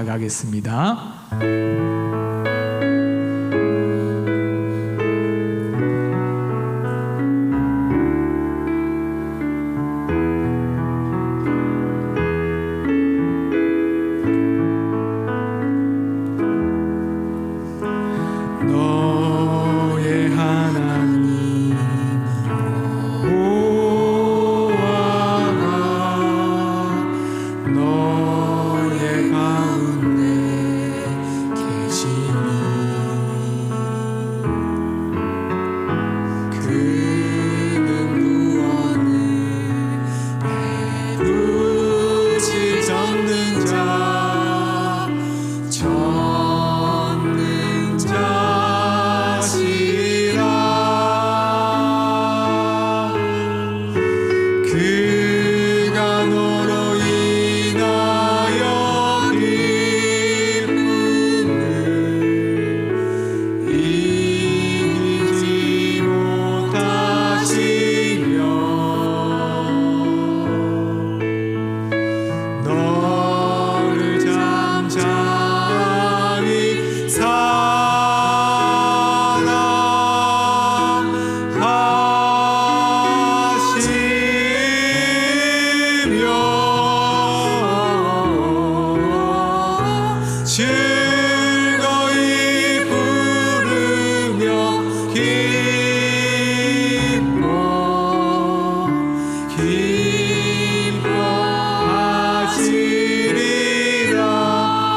나아가겠습니다. 너의 하나님 보아라, 너의 가운데 계시니 그는 구원을 베푸실 그가 너로 인하여 기쁨을 이기지 못하시며 너를 잠잠히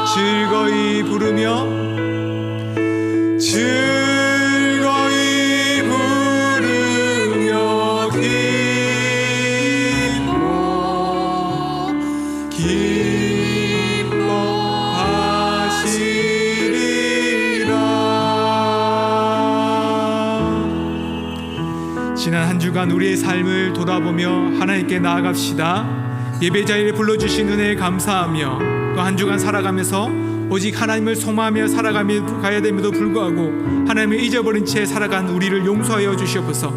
즐거이 부르며 기뻐하시리라. 즐거이 부르며 지난 한 주간 우리의 삶을 돌아보며 하나님께 나아갑시다. 예배 자리를 불러주신 은혜에 감사하며 또 한 주간 살아가면서 오직 하나님을 소망하며 살아가야 됨에도 불구하고 하나님을 잊어버린 채 살아간 우리를 용서하여 주시옵소서.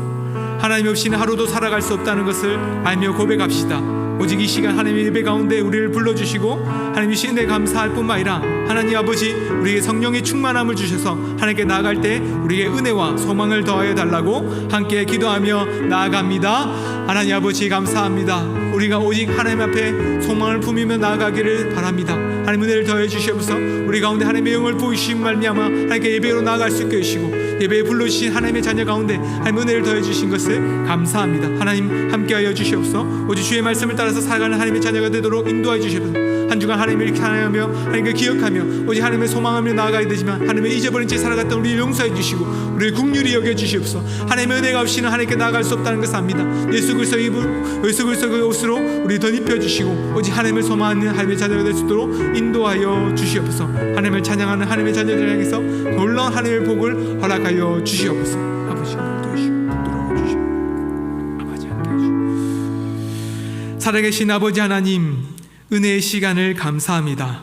하나님 없이는 하루도 살아갈 수 없다는 것을 알며 고백합시다. 오직 이 시간 하나님의 예배 가운데 우리를 불러주시고 하나님의 신에 감사할 뿐만 아니라 하나님 아버지 우리에게 성령의 충만함을 주셔서 하나님께 나아갈 때 우리에게 은혜와 소망을 더하여 달라고 함께 기도하며 나아갑니다. 하나님 아버지 감사합니다. 우리가 오직 하나님 앞에 소망을 품으며 나아가기를 바랍니다. 하나님 은혜를 더해 주시옵소서. 우리 가운데 하나님의 영을 보이시고 말미암아 하나님께 예배로 나아갈 수 있게 해주시고 예배에 불러주신 하나님의 자녀 가운데 하나님 은혜를 더해 주신 것을 감사합니다. 하나님 함께하여 주시옵소서. 오직 주의 말씀을 따라서 살아가는 하나님의 자녀가 되도록 인도하여 주시옵소서. 한 주간 하나님을 찬양하며 하나님께 기억하며 오직 하나님의 소망하며 나아가야 되지만 하나님의 잊어버린 채 살아갔던 우리를 용서해 주시고 우리를 긍휼히 여겨 주시옵소서. 하나님의 은혜가 없이는 하나님께 나아갈 수 없다는 것을 압니다. 예수 그리스도의 옷으로 우리 더 입혀주시고 오직 하나님을 소망하는 하나님의 자녀가 될 수 있도록 인도하여 주시옵소서. 하나님을 찬양하는 하나님의 자녀들 향해서 놀라운 하나님의 복을 허락하여 주시옵소서. 아버지 아버지 함께 해주시옵소서. 살아계신 아버지 하나님 은혜의 시간을 감사합니다.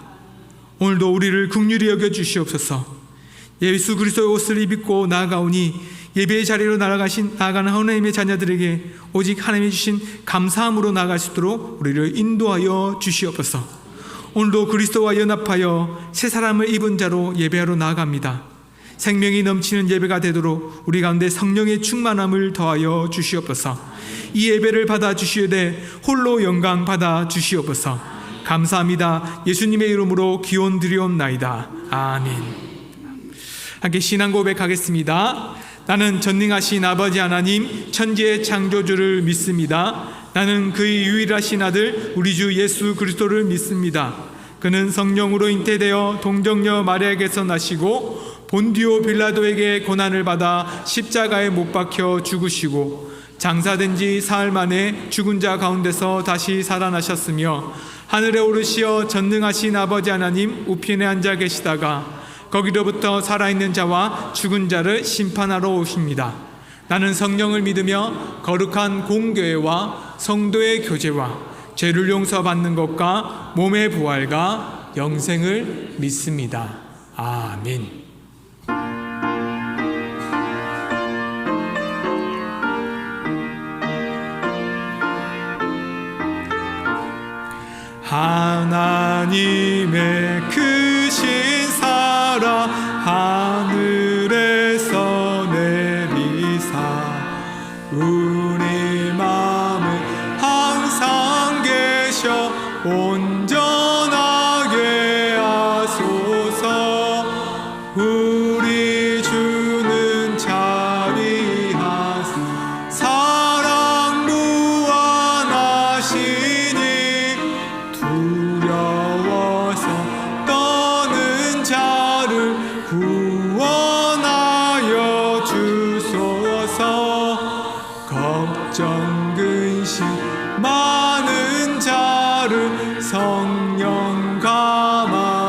오늘도 우리를 긍휼히 여겨 주시옵소서. 예수 그리스도의 옷을 입고 나아가오니 예배의 자리로 나아가는 하나님의 자녀들에게 오직 하나님이 주신 감사함으로 나아갈 수 있도록 우리를 인도하여 주시옵소서. 오늘도 그리스도와 연합하여 새 사람을 입은 자로 예배하러 나아갑니다. 생명이 넘치는 예배가 되도록 우리 가운데 성령의 충만함을 더하여 주시옵소서. 이 예배를 받아 주시되 홀로 영광 받아 주시옵소서. 감사합니다. 예수님의 이름으로 기원 드리옵나이다. 아멘. 함께 신앙 고백하겠습니다. 나는 전능하신 아버지 하나님 천지의 창조주를 믿습니다. 나는 그의 유일하신 아들 우리 주 예수 그리스도를 믿습니다. 그는 성령으로 잉태되어 동정녀 마리아에게서 나시고 본디오 빌라도에게 고난을 받아 십자가에 못 박혀 죽으시고 장사된 지 사흘 만에 죽은 자 가운데서 다시 살아나셨으며 하늘에 오르시어 전능하신 아버지 하나님 우편에 앉아 계시다가 거기로부터 살아있는 자와 죽은 자를 심판하러 오십니다. 나는 성령을 믿으며 거룩한 공교회와 성도의 교제와 죄를 용서받는 것과 몸의 부활과 영생을 믿습니다. 아멘. 하나님의 그 되신 사랑 하늘에서 내리사 우리 마음을 항상 계셔 온전하게 하소서. 우리 주는 자비하사 사랑 무한하시니 두려워서 떠는 자를 구원하여 주소서. 걱정 근심 많은 자를 성령 감화하시며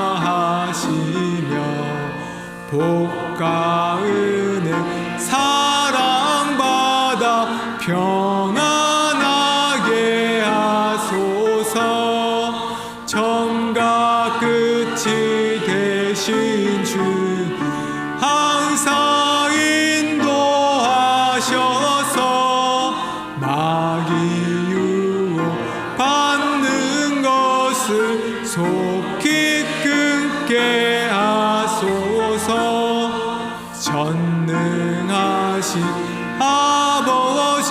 복과 은혜 사랑받아 평안하게 하소서. 처음과 끝이 되신 주 항상 인도하셔서 마귀 유혹 받는 것을 속히 끊게 하소서. 전능하신 아버지여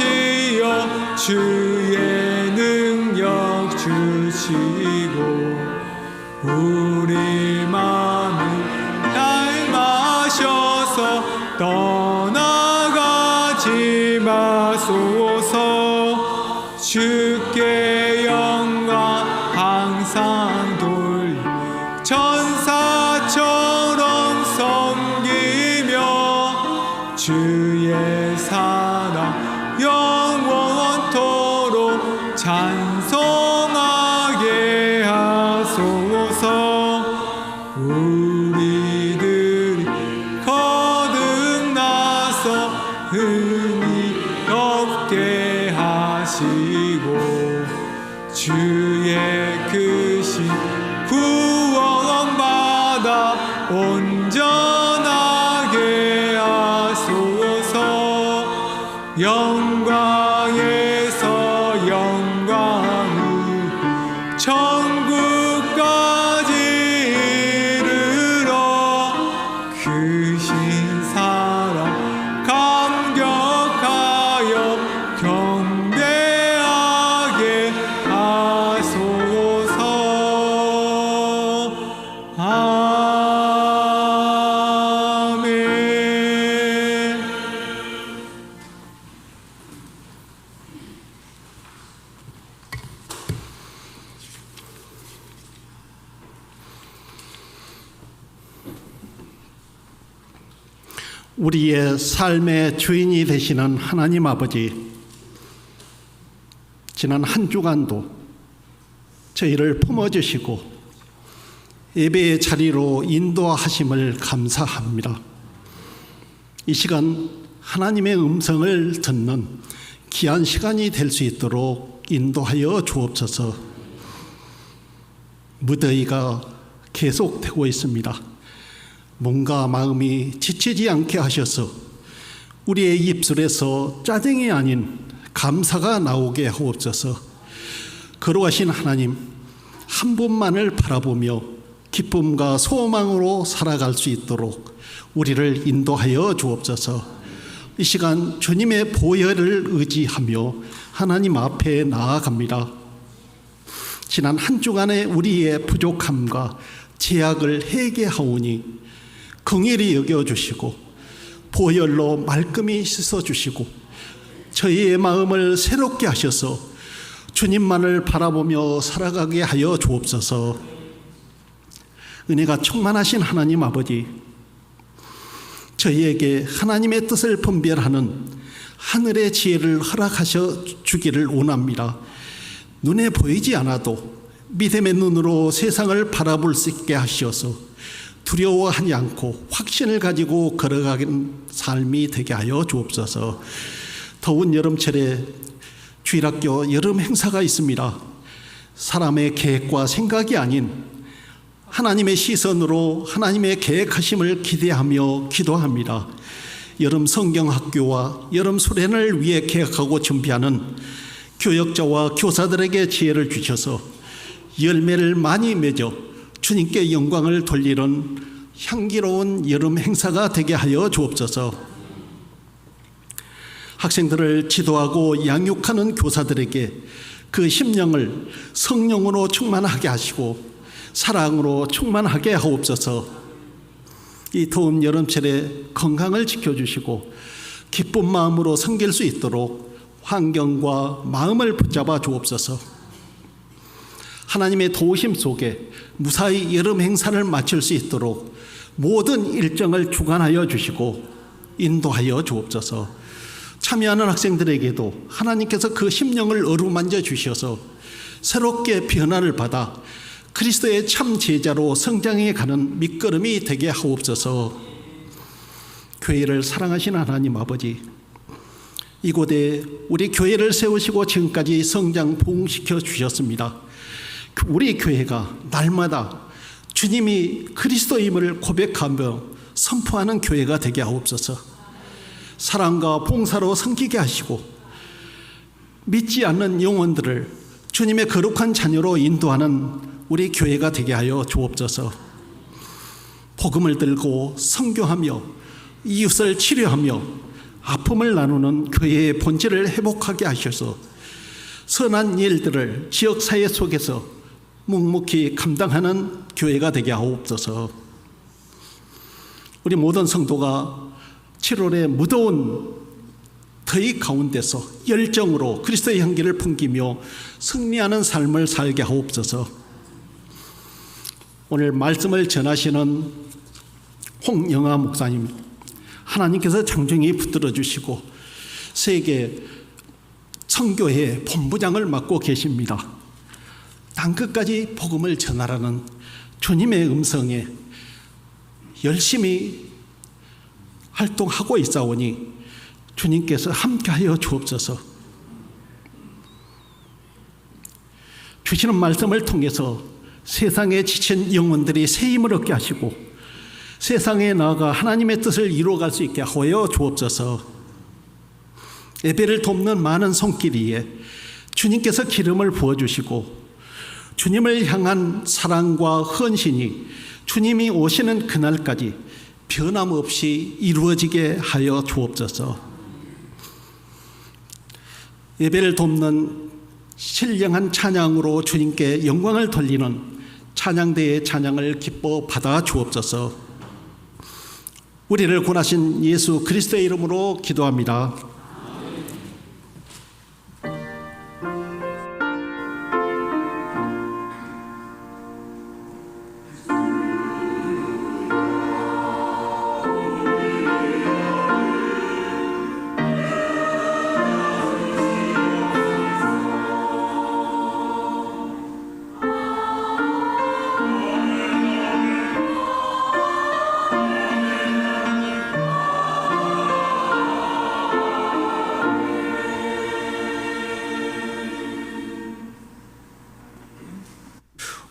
주의 능력 주시고 우리 마음을 닮으셔서 떠나가지 마소서. 주께 영광 항상 돌리 천사처럼 섬기며 주의 사랑 영원토록 찬송하게 하소서. 우리들이 거듭나서 흔히 없게 하시고 주의 크신 구원받아 온전하게 하소서. 영광에서 영광을 천국까지 이르러 크신 사랑 감격하여 경배하게 하소서. 아멘. 우리의 삶의 주인이 되시는 하나님 아버지, 지난 한 주간도 저희를 품어주시고 예배의 자리로 인도하심을 감사합니다. 이 시간 하나님의 음성을 듣는 귀한 시간이 될 수 있도록 인도하여 주옵소서. 무더위가 계속되고 있습니다. 몸과 마음이 지치지 않게 하셔서 우리의 입술에서 짜증이 아닌 감사가 나오게 하옵소서. 거룩하신 하나님, 한 분만을 바라보며 기쁨과 소망으로 살아갈 수 있도록 우리를 인도하여 주옵소서. 이 시간 주님의 보혈을 의지하며 하나님 앞에 나아갑니다. 지난 한 주간의 우리의 부족함과 제약을 회개하오니 긍휼히 여겨주시고 보혈로 말끔히 씻어주시고 저희의 마음을 새롭게 하셔서 주님만을 바라보며 살아가게 하여 주옵소서. 은혜가 충만하신 하나님 아버지, 저희에게 하나님의 뜻을 분별하는 하늘의 지혜를 허락하셔 주기를 원합니다. 눈에 보이지 않아도 믿음의 눈으로 세상을 바라볼 수 있게 하셔서 두려워하지 않고 확신을 가지고 걸어가는 삶이 되게 하여 주옵소서. 더운 여름철에 주일학교 여름 행사가 있습니다. 사람의 계획과 생각이 아닌 하나님의 시선으로 하나님의 계획하심을 기대하며 기도합니다. 여름 성경학교와 여름 수련을 위해 계획하고 준비하는 교역자와 교사들에게 지혜를 주셔서 열매를 많이 맺어 주님께 영광을 돌리는 향기로운 여름 행사가 되게 하여 주옵소서. 학생들을 지도하고 양육하는 교사들에게 그 심령을 성령으로 충만하게 하시고 사랑으로 충만하게 하옵소서. 이 더운 여름철에 건강을 지켜주시고 기쁜 마음으로 섬길 수 있도록 환경과 마음을 붙잡아 주옵소서. 하나님의 도우심 속에 무사히 여름 행사를 마칠 수 있도록 모든 일정을 주관하여 주시고 인도하여 주옵소서. 참여하는 학생들에게도 하나님께서 그 심령을 어루만져 주셔서 새롭게 변화를 받아 그리스도의 참 제자로 성장해 가는 밑거름이 되게 하옵소서. 교회를 사랑하시는 하나님 아버지, 이곳에 우리 교회를 세우시고 지금까지 성장 부흥시켜 주셨습니다. 우리 교회가 날마다 주님이 그리스도임을 고백하며 선포하는 교회가 되게 하옵소서. 사랑과 봉사로 섬기게 하시고 믿지 않는 영혼들을 주님의 거룩한 자녀로 인도하는 우리 교회가 되게 하여 주옵소서. 복음을 들고 선교하며 이웃을 치료하며 아픔을 나누는 교회의 본질을 회복하게 하셔서 선한 일들을 지역사회 속에서 묵묵히 감당하는 교회가 되게 하옵소서. 우리 모든 성도가 7월의 무더운 더위 가운데서 열정으로 그리스도의 향기를 풍기며 승리하는 삶을 살게 하옵소서. 오늘 말씀을 전하시는 홍영아 목사님, 하나님께서 장중히 붙들어 주시고 세계 선교회 본부장을 맡고 계십니다. 땅끝까지 복음을 전하라는 주님의 음성에 열심히 활동하고 있사오니 주님께서 함께하여 주옵소서. 주시는 말씀을 통해서 세상에 지친 영혼들이 새 힘을 얻게 하시고 세상에 나아가 하나님의 뜻을 이루어갈 수 있게 하여 주옵소서. 예배를 돕는 많은 손길 위에 주님께서 기름을 부어주시고 주님을 향한 사랑과 헌신이 주님이 오시는 그날까지 변함없이 이루어지게 하여 주옵소서. 예배를 돕는 신령한 찬양으로 주님께 영광을 돌리는 찬양대의 찬양을 기뻐 받아 주옵소서. 우리를 구원하신 예수 그리스도의 이름으로 기도합니다.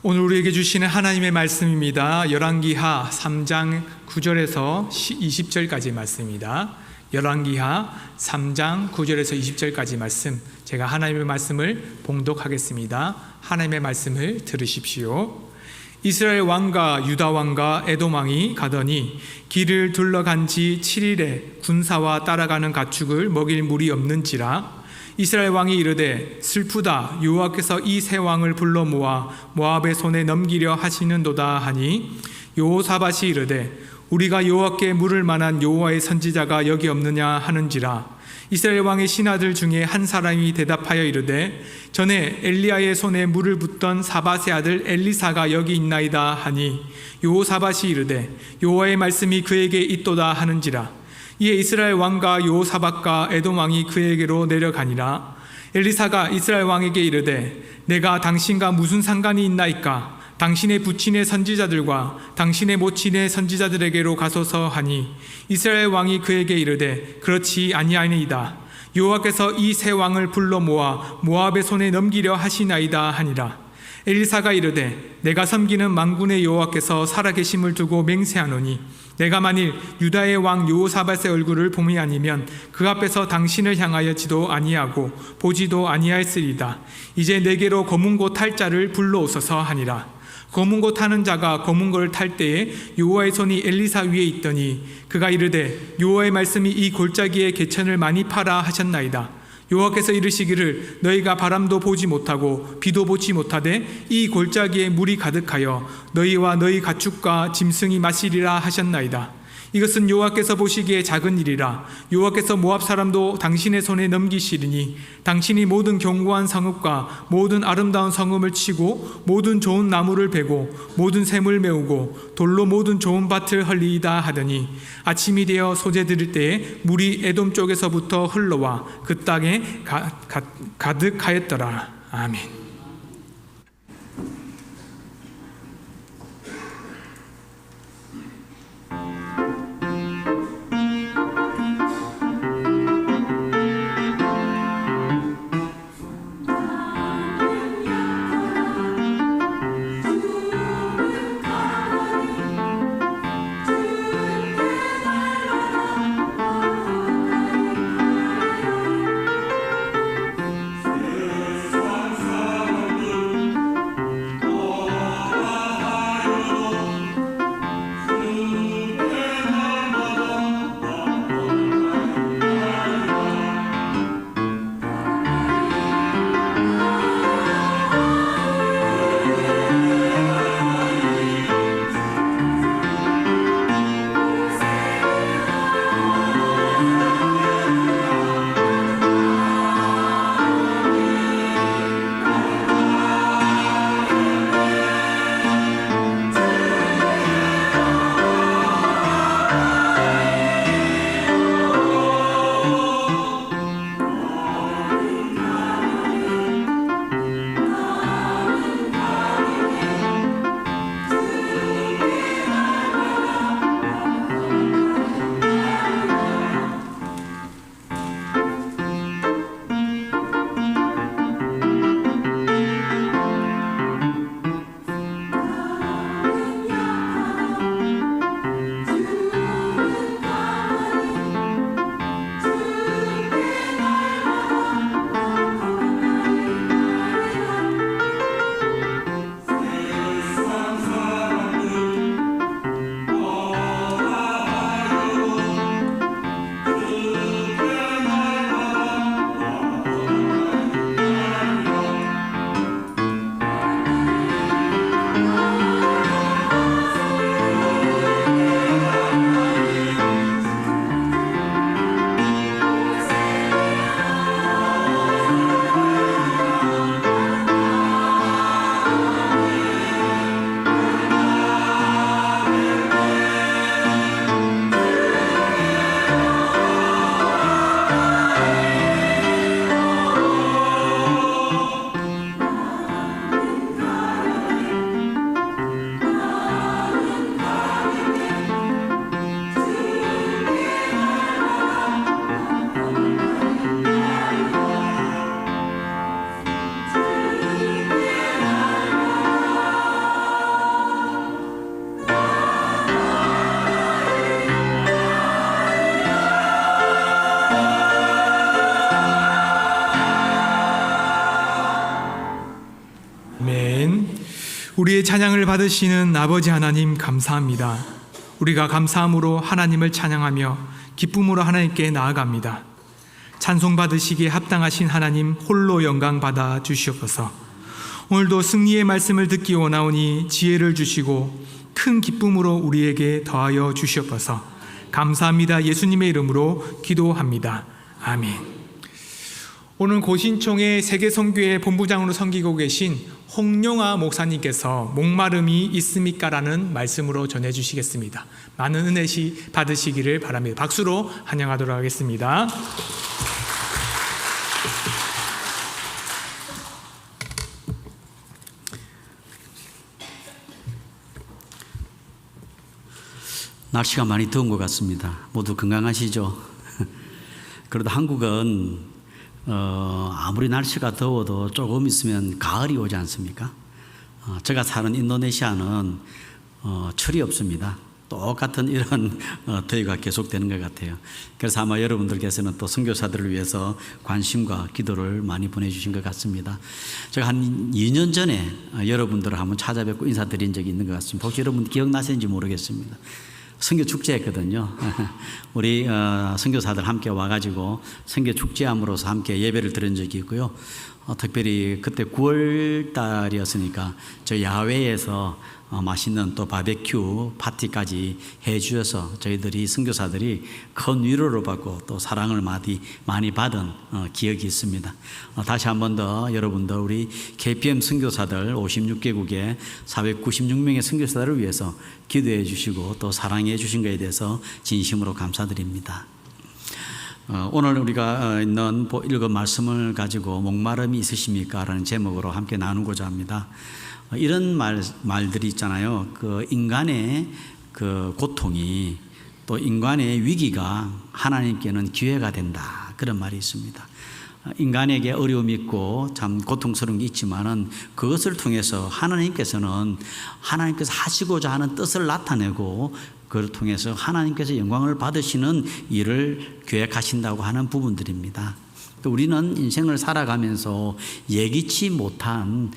오늘 우리에게 주시는 하나님의 말씀입니다. 열왕기하 3장 9절에서 20절까지 말씀입니다. 열왕기하 3장 9절에서 20절까지 말씀, 제가 하나님의 말씀을 봉독하겠습니다. 하나님의 말씀을 들으십시오. 이스라엘 왕과 유다 왕과 에돔 왕이 가더니 길을 둘러간 지 7일에 군사와 따라가는 가축을 먹일 물이 없는지라. 이스라엘 왕이 이르되 슬프다, 여호와께서 이 세 왕을 불러 모아 모압의 손에 넘기려 하시는도다 하니, 여호사밧이 이르되 우리가 여호와께 물을 만한 여호와의 선지자가 여기 없느냐 하는지라. 이스라엘 왕의 신하들 중에 한 사람이 대답하여 이르되 전에 엘리야의 손에 물을 붓던 사밧의 아들 엘리사가 여기 있나이다 하니, 여호사밧이 이르되 여호와의 말씀이 그에게 있도다 하는지라. 이에 이스라엘 왕과 여호사밧과 에돔 왕이 그에게로 내려가니라. 엘리사가 이스라엘 왕에게 이르되 내가 당신과 무슨 상관이 있나이까? 당신의 부친의 선지자들과 당신의 모친의 선지자들에게로 가소서 하니, 이스라엘 왕이 그에게 이르되 그렇지 아니하니이다. 여호와께서 이 세 왕을 불러 모아 모압의 손에 넘기려 하시나이다 하니라. 엘리사가 이르되 내가 섬기는 만군의 여호와께서 살아계심을 두고 맹세하노니, 내가 만일 유다의 왕 여호사밧의 얼굴을 봄이 아니면 그 앞에서 당신을 향하여지도 아니하고 보지도 아니하였으리다. 이제 내게로 검은고 탈 자를 불러오소서 하니라. 검은 고 타는 자가 검은 고를 탈 때에 여호와의 손이 엘리사 위에 있더니 그가 이르되 여호와의 말씀이 이 골짜기에 개천을 많이 파라 하셨나이다. 여호와께서 이르시기를 너희가 바람도 보지 못하고 비도 보지 못하되 이 골짜기에 물이 가득하여 너희와 너희 가축과 짐승이 마시리라 하셨나이다. 이것은 여호와께서 보시기에 작은 일이라. 여호와께서 모압 사람도 당신의 손에 넘기시리니 당신이 모든 견고한 성읍과 모든 아름다운 성읍을 치고 모든 좋은 나무를 베고 모든 샘을 메우고 돌로 모든 좋은 밭을 헐리이다 하더니 아침이 되어 소재 들을 때에 물이 에돔 쪽에서부터 흘러와 그 땅에 가득하였더라. 아멘. 우리의 찬양을 받으시는 아버지 하나님 감사합니다. 우리가 감사함으로 하나님을 찬양하며 기쁨으로 하나님께 나아갑니다. 찬송 받으시기에 합당하신 하나님 홀로 영광 받아 주시옵소서. 오늘도 승리의 말씀을 듣기 원하오니 지혜를 주시고 큰 기쁨으로 우리에게 더하여 주시옵소서. 감사합니다. 예수님의 이름으로 기도합니다. 아멘. 오늘 고신총의 세계선교회 본부장으로 섬기고 계신 홍용아 목사님께서 목마름이 있습니까? 라는 말씀으로 전해주시겠습니다. 많은 은혜 받으시기를 바랍니다. 박수로 환영하도록 하겠습니다. 날씨가 많이 더운 것 같습니다. 모두 건강하시죠? 그래도 한국은 아무리 날씨가 더워도 조금 있으면 가을이 오지 않습니까? 제가 사는 인도네시아는 철이 없습니다. 똑같은 이런 더위가 계속되는 것 같아요. 그래서 아마 여러분들께서는 또 선교사들을 위해서 관심과 기도를 많이 보내주신 것 같습니다. 제가 한 2년 전에 여러분들을 한번 찾아뵙고 인사드린 적이 있는 것 같습니다. 혹시 여러분 기억나시는지 모르겠습니다. 선교 축제했거든요. 우리 선교사들 함께 와가지고 선교 축제함으로써 함께 예배를 드린 적이 있고요. 특별히 그때 9월 달이었으니까 저 야외에서 맛있는 또 바베큐 파티까지 해 주셔서 저희들이 선교사들이 큰 위로를 받고 또 사랑을 많이 받은 기억이 있습니다. 다시 한 번 더 여러분들 우리 KPM 선교사들 56개국의 496명의 선교사들을 위해서 기도해 주시고 또 사랑해 주신 것에 대해서 진심으로 감사드립니다. 오늘 우리가 읽은 말씀을 가지고 목마름이 있으십니까? 라는 제목으로 함께 나누고자 합니다. 이런 말들이 있잖아요. 그 인간의 그 고통이 또 인간의 위기가 하나님께는 기회가 된다. 그런 말이 있습니다. 인간에게 어려움이 있고 참 고통스러운 게 있지만은 그것을 통해서 하나님께서 하시고자 하는 뜻을 나타내고 그걸 통해서 하나님께서 영광을 받으시는 일을 계획하신다고 하는 부분들입니다. 또 우리는 인생을 살아가면서 예기치 못한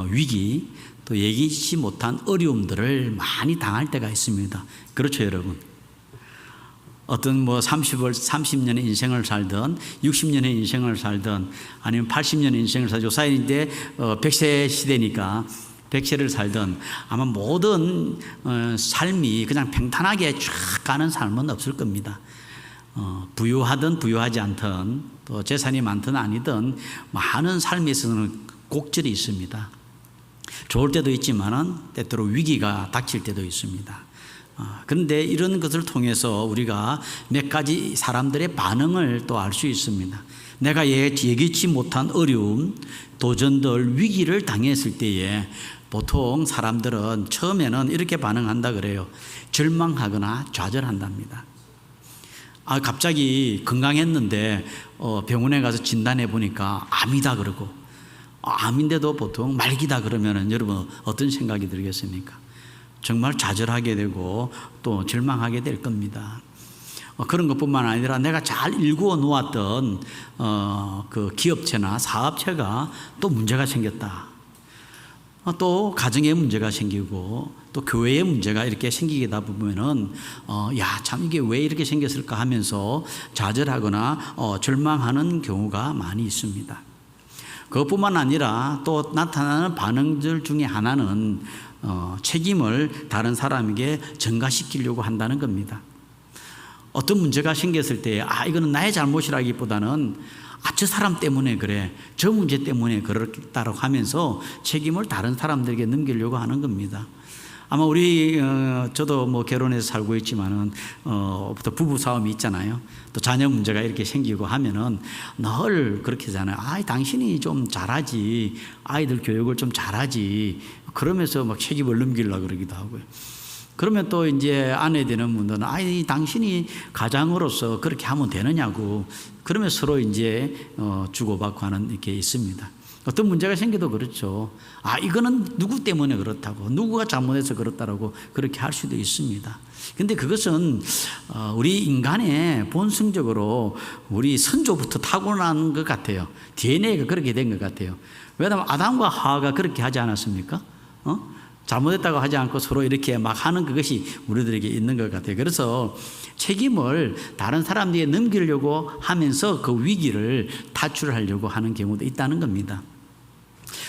위기 또 예기치 못한 어려움들을 많이 당할 때가 있습니다. 그렇죠, 여러분? 어떤 30년의 인생을 살든 60년의 인생을 살든 아니면 80년의 인생을 살든 요사이인데 100세 시대니까 100세를 살든 아마 모든 삶이 그냥 평탄하게 쫙 가는 삶은 없을 겁니다. 부유하든 부유하지 않든 또 재산이 많든 아니든 많은 삶에 있어서는 곡절이 있습니다. 좋을 때도 있지만은 때때로 위기가 닥칠 때도 있습니다. 그런데 이런 것을 통해서 우리가 몇 가지 사람들의 반응을 또 알 수 있습니다. 내가 예기치 못한 어려움, 도전들, 위기를 당했을 때에 보통 사람들은 처음에는 이렇게 반응한다 그래요. 절망하거나 좌절한답니다. 갑자기 건강했는데 병원에 가서 진단해 보니까 암이다 그러고 암인데도 보통 말기다 그러면은 여러분 어떤 생각이 들겠습니까? 정말 좌절하게 되고 또 절망하게 될 겁니다. 그런 것뿐만 아니라 내가 잘 일구어 놓았던 그 기업체나 사업체가 또 문제가 생겼다. 또 가정에 문제가 생기고 또 교회에 문제가 이렇게 생기다 보면은 참 이게 왜 이렇게 생겼을까 하면서 좌절하거나 절망하는 경우가 많이 있습니다. 그것뿐만 아니라 또 나타나는 반응들 중에 하나는 책임을 다른 사람에게 전가시키려고 한다는 겁니다. 어떤 문제가 생겼을 때 이거는 나의 잘못이라기보다는 저 사람 때문에 그래, 저 문제 때문에 그렇다고 하면서 책임을 다른 사람들에게 넘기려고 하는 겁니다. 아마 저도 결혼해서 살고 있지만은 또 부부 싸움이 있잖아요. 또 자녀 문제가 이렇게 생기고 하면은 늘 그렇게 하잖아요. 당신이 좀 잘하지, 아이들 교육을 좀 잘하지, 그러면서 책임을 넘기려고 그러기도 하고요. 그러면 또 이제 아내 되는 분들은 당신이 가장으로서 그렇게 하면 되느냐고, 그러면 서로 이제 주고받고 하는 게 있습니다. 어떤 문제가 생겨도 그렇죠. 이거는 누구 때문에 그렇다고, 누구가 잘못해서 그렇다라고 그렇게 할 수도 있습니다. 근데 그것은 우리 인간의 본성적으로 우리 선조부터 타고난 것 같아요. DNA가 그렇게 된 것 같아요. 왜냐하면 아담과 하와가 그렇게 하지 않았습니까? 잘못했다고 하지 않고 서로 이렇게 막 하는 그것이 우리들에게 있는 것 같아요. 그래서 책임을 다른 사람들에게 넘기려고 하면서 그 위기를 탈출하려고 하는 경우도 있다는 겁니다.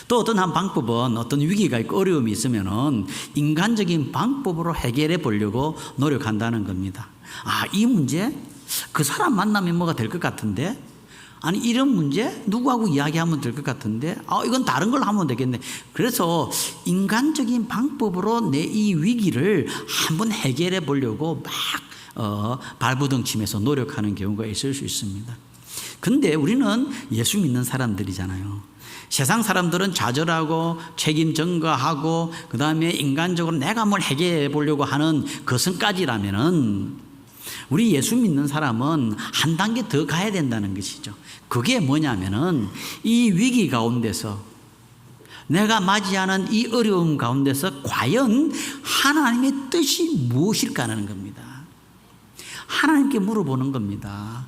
또 어떤 한 방법은 어떤 위기가 있고 어려움이 있으면은 인간적인 방법으로 해결해 보려고 노력한다는 겁니다. 이 문제 그 사람 만나면 뭐가 될 것 같은데, 이런 문제 누구하고 이야기하면 될 것 같은데, 이건 다른 걸 하면 되겠네. 그래서 인간적인 방법으로 내 이 위기를 한번 해결해 보려고 막 발부둥치면서 노력하는 경우가 있을 수 있습니다. 근데 우리는 예수 믿는 사람들이잖아요. 세상 사람들은 좌절하고 책임 전가하고 그 다음에 인간적으로 내가 뭘 해결해 보려고 하는 것은까지라면은 우리 예수 믿는 사람은 한 단계 더 가야 된다는 것이죠. 그게 뭐냐면은 이 위기 가운데서 내가 맞이하는 이 어려움 가운데서 과연 하나님의 뜻이 무엇일까 하는 겁니다. 하나님께 물어보는 겁니다.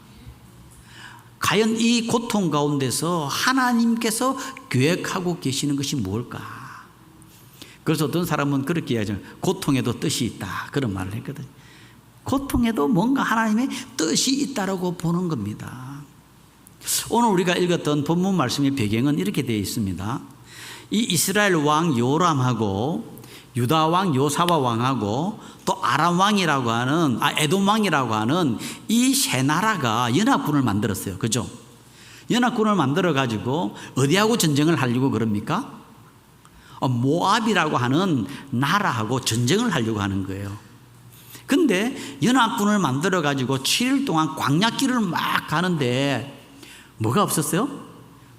과연 이 고통 가운데서 하나님께서 계획하고 계시는 것이 뭘까? 그래서 어떤 사람은 그렇게 이야기하죠. 고통에도 뜻이 있다. 그런 말을 했거든요. 고통에도 뭔가 하나님의 뜻이 있다라고 보는 겁니다. 오늘 우리가 읽었던 본문 말씀의 배경은 이렇게 되어 있습니다. 이 이스라엘 왕 요람하고 유다 왕 요사바 왕하고 또 아람 왕이라고 하는 에돔 왕이라고 하는 이 세 나라가 연합군을 만들었어요. 그죠? 연합군을 만들어 가지고 어디하고 전쟁을 하려고 그럽니까? 모압이라고 하는 나라하고 전쟁을 하려고 하는 거예요. 근데 연합군을 만들어 가지고 7일 동안 광야길을 막 가는데 뭐가 없었어요?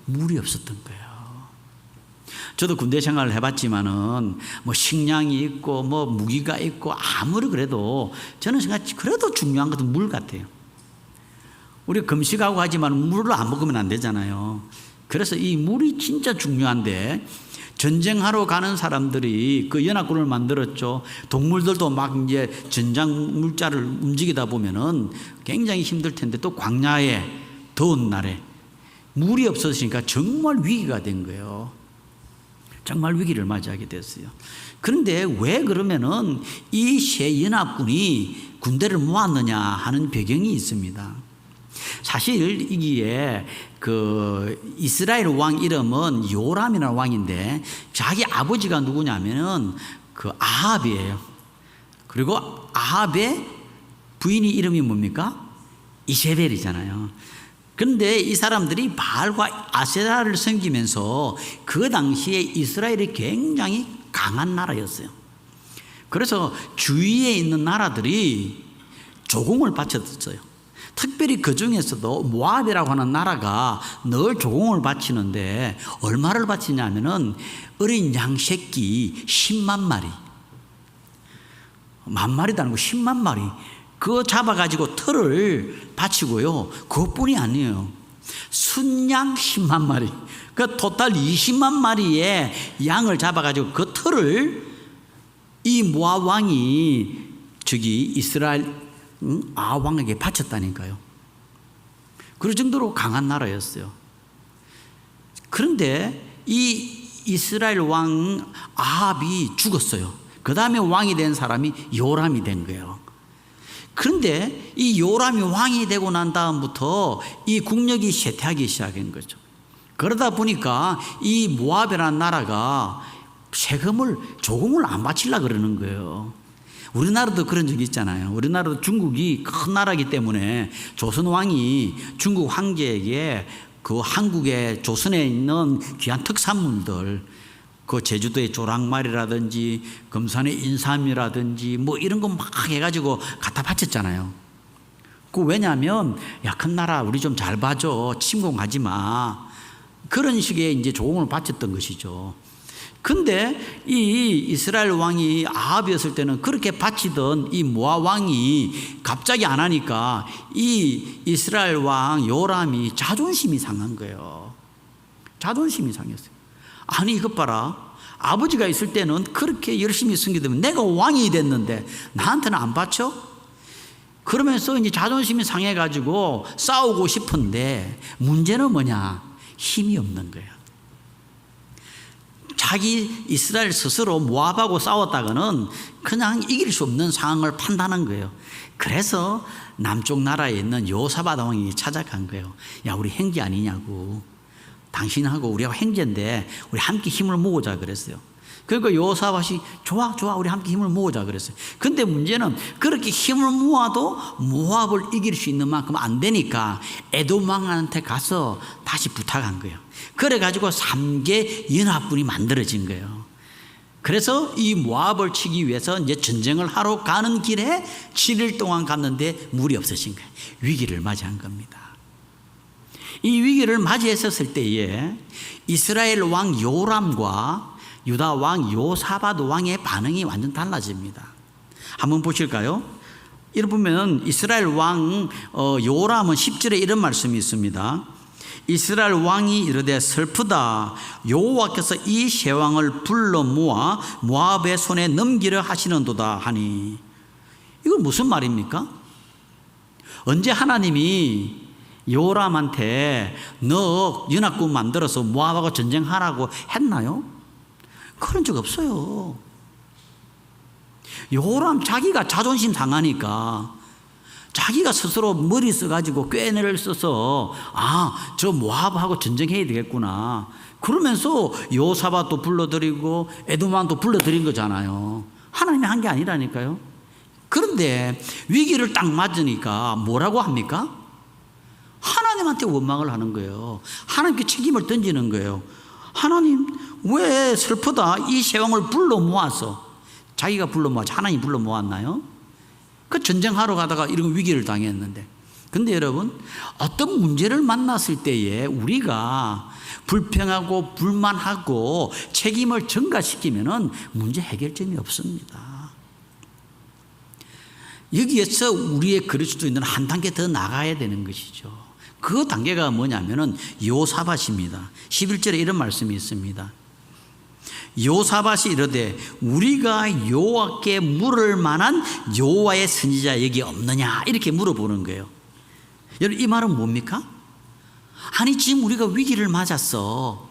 물이 없었던 거예요. 저도 군대 생활을 해봤지만은 뭐 식량이 있고 뭐 무기가 있고 아무리 그래도 저는 생각 그래도 중요한 것은 물 같아요. 우리 금식하고 하지만 물을 안 먹으면 안 되잖아요. 그래서 이 물이 진짜 중요한데 전쟁하러 가는 사람들이 그 연합군을 만들었죠. 동물들도 막 이제 전장 물자를 움직이다 보면은 굉장히 힘들 텐데 또 광야에 더운 날에 물이 없어지니까 정말 위기가 된 거예요. 정말 위기를 맞이하게 됐어요. 그런데 왜 그러면은 이 세 연합군이 군대를 모았느냐 하는 배경이 있습니다. 사실 이게 그 이스라엘 왕 이름은 요람이라는 왕인데 자기 아버지가 누구냐면은 그 아합이에요. 그리고 아합의 부인이 이름이 뭡니까? 이세벨이잖아요. 그런데 이 사람들이 바알과 아세라를 섬기면서 그 당시에 이스라엘이 굉장히 강한 나라였어요. 그래서 주위에 있는 나라들이 조공을 바쳤어요. 특별히 그 중에서도 모압이라고 하는 나라가 늘 조공을 바치는데 얼마를 바치냐면은 어린 양 새끼 10만 마리, 만 마리도 아니고 10만 마리 그거 잡아가지고 털을 바치고요. 그것뿐이 아니에요. 순양 10만 마리, 그 토탈 20만 마리의 양을 잡아가지고 그 털을 이 모압 왕이 저기 이스라엘 왕에게 바쳤다니까요. 그럴 정도로 강한 나라였어요. 그런데 이 이스라엘 왕 아합이 죽었어요. 그 다음에 왕이 된 사람이 요람이 된 거예요. 그런데 이 요람이 왕이 되고 난 다음부터 이 국력이 쇠퇴하기 시작한 거죠. 그러다 보니까 이 모압이라는 나라가 세금을 조금을 안 바치려고 그러는 거예요. 우리나라도 그런 적이 있잖아요. 우리나라도 중국이 큰 나라이기 때문에 조선 왕이 중국 황제에게 그 한국의 조선에 있는 귀한 특산물들, 그 제주도의 조랑말이라든지 금산의 인삼이라든지 뭐 이런 거 막 해가지고 갖다 바쳤잖아요. 그 왜냐하면 야, 큰 나라 우리 좀 잘 봐줘, 침공하지 마, 그런 식의 이제 조공을 바쳤던 것이죠. 근데 이 이스라엘 왕이 아합이었을 때는 그렇게 바치던 이 모압 왕이 갑자기 안 하니까 이 이스라엘 왕 요람이 자존심이 상한 거예요. 자존심이 상했어요. 아니 이것 봐라, 아버지가 있을 때는 그렇게 열심히 섬기더면 내가 왕이 됐는데 나한테는 안 바쳐? 그러면서 이제 자존심이 상해가지고 싸우고 싶은데 문제는 뭐냐? 힘이 없는 거예요. 자기 이스라엘 스스로 모압하고 싸웠다가는 그냥 이길 수 없는 상황을 판단한 거예요. 그래서 남쪽 나라에 있는 요사밧 왕이 찾아간 거예요. 야, 우리 형제 아니냐고. 당신하고 우리하고 형제인데 우리 함께 힘을 모으자 그랬어요. 그러니까 요사밧이 좋아 우리 함께 힘을 모으자 그랬어요. 근데 문제는 그렇게 힘을 모아도 모압을 이길 수 있는 만큼 안 되니까 에돔 왕한테 가서 다시 부탁한 거예요. 그래가지고 3개 연합군이 만들어진 거예요. 그래서 이 모압을 치기 위해서 이제 전쟁을 하러 가는 길에 7일 동안 갔는데 물이 없어진 거예요. 위기를 맞이한 겁니다. 이 위기를 맞이했었을 때에 이스라엘 왕 요람과 유다 왕 요사밧 왕의 반응이 완전 달라집니다. 한번 보실까요? 이를 보면 이스라엘 왕 요람은 10절에 이런 말씀이 있습니다. 이스라엘 왕이 이르되 슬프다. 여호와께서 이 세 왕을 불러 모아 모압의 손에 넘기려 하시는도다 하니. 이건 무슨 말입니까? 언제 하나님이 요람한테 너 연합군 만들어서 모압하고 전쟁하라고 했나요? 그런 적 없어요. 요람 자기가 자존심 상하니까 자기가 스스로 머리 써가지고 꾀를 써서 저 모압하고 전쟁해야 되겠구나 그러면서 요사밧도 불러들이고 에도만도 불러들인 거잖아요. 하나님이 한 게 아니라니까요. 그런데 위기를 딱 맞으니까 뭐라고 합니까? 하나님한테 원망을 하는 거예요. 하나님께 책임을 던지는 거예요. 하나님 왜 슬프다. 이 세 왕을 불러 모아서. 자기가 불러 모았지 하나님 불러 모았나요? 그 전쟁하러 가다가 이런 위기를 당했는데. 근데 여러분 어떤 문제를 만났을 때에 우리가 불평하고 불만하고 책임을 전가시키면은 문제 해결점이 없습니다. 여기에서 우리의 그리스도인들은 한 단계 더 나가야 되는 것이죠. 그 단계가 뭐냐면은 요사밧입니다. 11절에 이런 말씀이 있습니다. 요사밧이 이르되 우리가 여호와께 물을 만한 여호와의 선지자 여기 없느냐 이렇게 물어보는 거예요. 여러분 이 말은 뭡니까? 아니 지금 우리가 위기를 맞았어.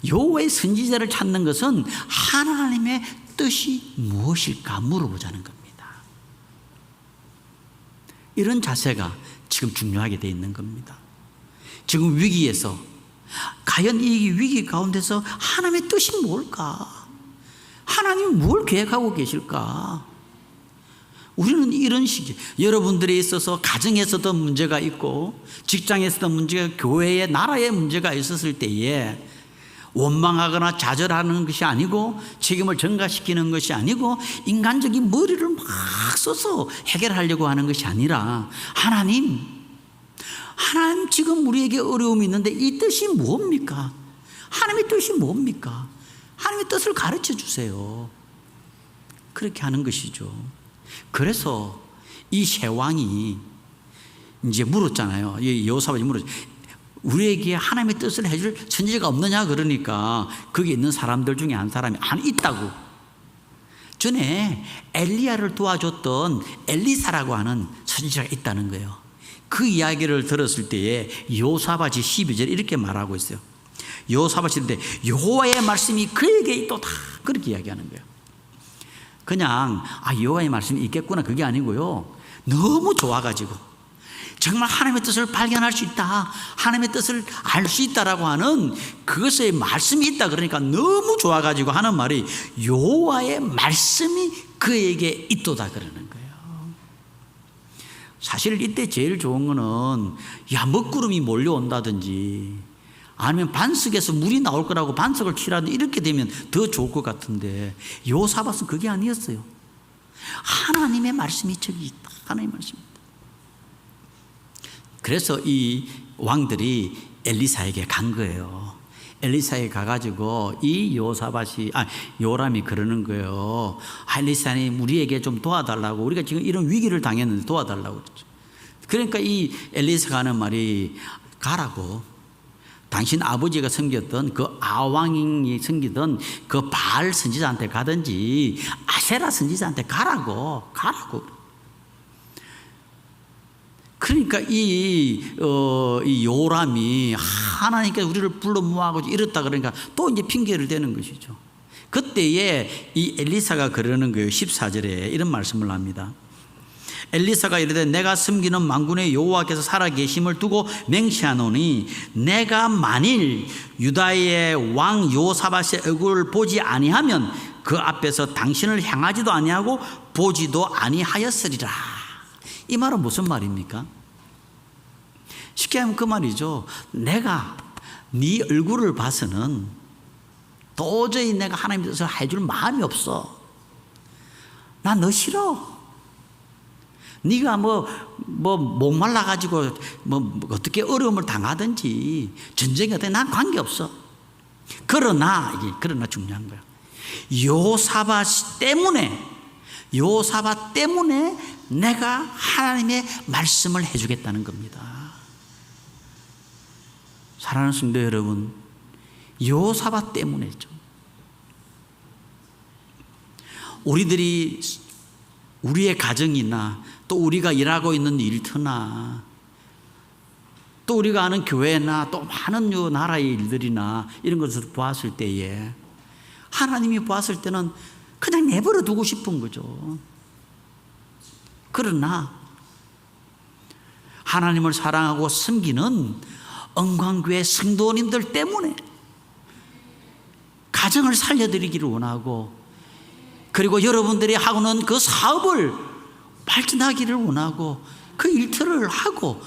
여호와의 선지자를 찾는 것은 하나님의 뜻이 무엇일까 물어보자는 겁니다. 이런 자세가 지금 중요하게 되어 있는 겁니다. 지금 위기에서 과연 이 위기 가운데서 하나님의 뜻이 뭘까? 하나님이 뭘 계획하고 계실까? 우리는 이런 식이에요. 여러분들에 있어서 가정에서도 문제가 있고 직장에서도 문제가 교회에 나라에 문제가 있었을 때에 원망하거나 좌절하는 것이 아니고 책임을 전가시키는 것이 아니고 인간적인 머리를 막 써서 해결하려고 하는 것이 아니라 하나님 지금 우리에게 어려움이 있는데 이 뜻이 뭡니까? 하나님의 뜻이 뭡니까? 하나님의 뜻을 가르쳐 주세요. 그렇게 하는 것이죠. 그래서 이 세 왕이 이제 물었잖아요. 여호사밧이 물었죠. 우리에게 하나님의 뜻을 해줄 선지자가 없느냐 그러니까 거기 있는 사람들 중에 한 사람이 있다고. 전에 엘리야를 도와줬던 엘리사라고 하는 선지자가 있다는 거예요. 그 이야기를 들었을 때에 여호사밧이 12절에 이렇게 말하고 있어요. 여호사밧인데 여호와의 말씀이 그에게 있도다 그렇게 이야기하는 거예요. 그냥 여호와의 말씀이 있겠구나 그게 아니고요. 너무 좋아가지고 정말 하나님의 뜻을 발견할 수 있다. 하나님의 뜻을 알 수 있다라고 하는 그것의 말씀이 있다. 그러니까 너무 좋아가지고 하는 말이 여호와의 말씀이 그에게 있도다 그러는 거예요. 사실 이때 제일 좋은 거는 먹구름이 몰려온다든지 아니면 반석에서 물이 나올 거라고 반석을 치라든지 이렇게 되면 더 좋을 것 같은데 여호사밧은 그게 아니었어요. 하나님의 말씀이 저기 있다. 하나님의 말씀이 있다. 그래서 이 왕들이 엘리사에게 간 거예요. 엘리사에 가가지고 이 요람이 그러는 거예요. 엘리사님 우리에게 좀 도와달라고. 우리가 지금 이런 위기를 당했는데 도와달라고 그랬죠. 그러니까 이 엘리사가 하는 말이 가라고. 당신 아버지가 섬겼던 그 아왕이 섬기던 그 바알 선지자한테 가든지 아세라 선지자한테 가라고. 그러니까 이 요람이 하나님께 우리를 불러 모아고 이랬다 그러니까 또 이제 핑계를 대는 것이죠. 그때에 이 엘리사가 그러는 거예요. 14절에 이런 말씀을 합니다. 엘리사가 이르되 내가 섬기는 만군의 여호와께서 살아계심을 두고 맹세하노니 내가 만일 유다의 왕 여호사밧의 얼굴을 보지 아니하면 그 앞에서 당신을 향하지도 아니하고 보지도 아니하였으리라. 이 말은 무슨 말입니까? 쉽게 하면 그 말이죠. 내가 네 얼굴을 봐서는 도저히 내가 하나님 뜻을 해줄 마음이 없어. 나 너 싫어. 네가 목말라 가지고 어떻게 어려움을 당하든지 전쟁이 어때 난 관계없어. 그러나 중요한 거야. 여호사밧 때문에 내가 하나님의 말씀을 해주겠다는 겁니다. 사랑하는 성도 여러분, 여호사밧 때문이죠. 우리들이 우리의 가정이나 또 우리가 일하고 있는 일터나 또 우리가 아는 교회나 또 많은 나라의 일들이나 이런 것을 보았을 때에 하나님이 보았을 때는 그냥 내버려 두고 싶은 거죠. 그러나 하나님을 사랑하고 섬기는 은광교회 성도님들 때문에 가정을 살려드리기를 원하고, 그리고 여러분들이 하고는 그 사업을 발전하기를 원하고, 그 일터를 하고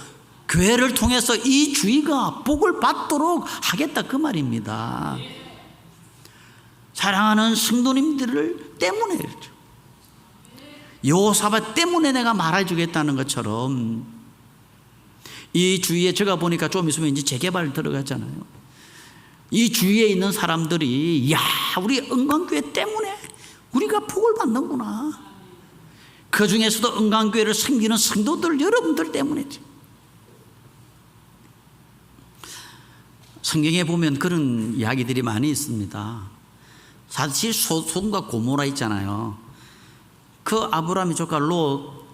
교회를 통해서 이 주위가 복을 받도록 하겠다, 그 말입니다. 사랑하는 성도님들을 때문에, 여호사밧 때문에 내가 말해주겠다는 것처럼, 이 주위에 제가 보니까 좀 있으면 이제 재개발 들어가잖아요. 이 주위에 있는 사람들이 야, 우리 은광교회 때문에 우리가 복을 받는구나. 그 중에서도 은광교회를 섬기는 성도들 여러분들 때문이지. 성경에 보면 그런 이야기들이 많이 있습니다. 사실 소돔과 고모라 있잖아요. 그 아브라함의 조카 롯,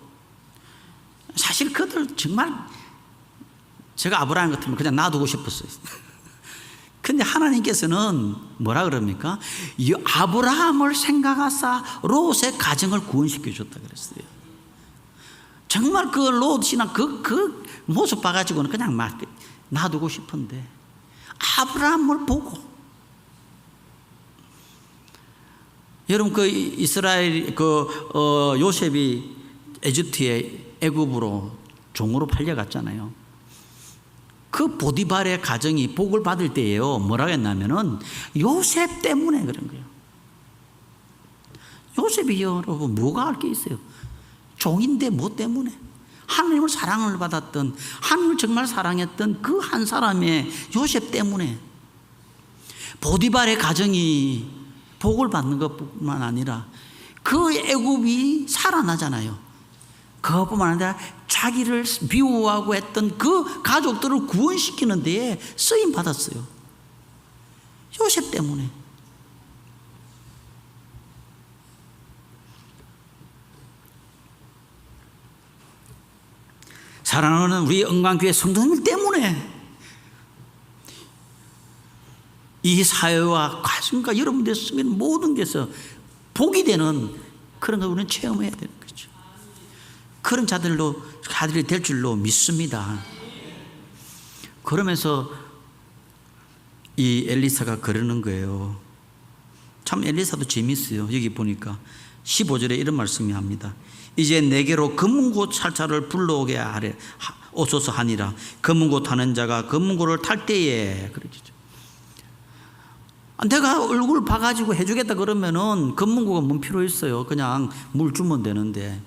사실 그들 정말 제가 아브라함 같으면 그냥 놔두고 싶었어요. 근데 하나님께서는 뭐라 그럽니까? 이 아브라함을 생각하사 롯의 가정을 구원시켜 줬다 그랬어요. 정말 그 롯이나 그 모습 봐가지고는 그냥 막 놔두고 싶은데, 아브라함을 보고, 여러분 그 이스라엘 요셉이 에집트의 애굽으로 종으로 팔려갔잖아요. 그 보디발의 가정이 복을 받을 때예요. 뭐라고 했냐면은 요셉 때문에 그런 거예요. 요셉이 여러분 뭐가 할 게 있어요? 종인데 뭐 때문에? 하나님을 사랑을 받았던, 하나님을 정말 사랑했던 그 한 사람의 요셉 때문에 보디발의 가정이 복을 받는 것뿐만 아니라 그 애굽이 살아나잖아요. 그것뿐만 아니라 자기를 미워하고 했던 그 가족들을 구원시키는 데에 쓰임 받았어요. 요셉 때문에. 사랑하는 우리 은광교회 성도님 때문에 이 사회와 가슴과 여러분들 쓰는 모든 데서 복이 되는 그런 걸 우리는 체험해야 되는 거죠. 그런 자들이 될 줄로 믿습니다. 그러면서 이 엘리사가 그러는 거예요. 참 엘리사도 재밌어요. 여기 보니까 15절에 이런 말씀이 합니다. 이제 내게로 금문고 찰차를 불러오게 하래 오소서 하니라. 금문고 타는 자가 금문고를 탈 때에 그러죠. 내가 얼굴 봐가지고 해주겠다 그러면은 금문고가 뭔 필요 있어요. 그냥 물 주면 되는데.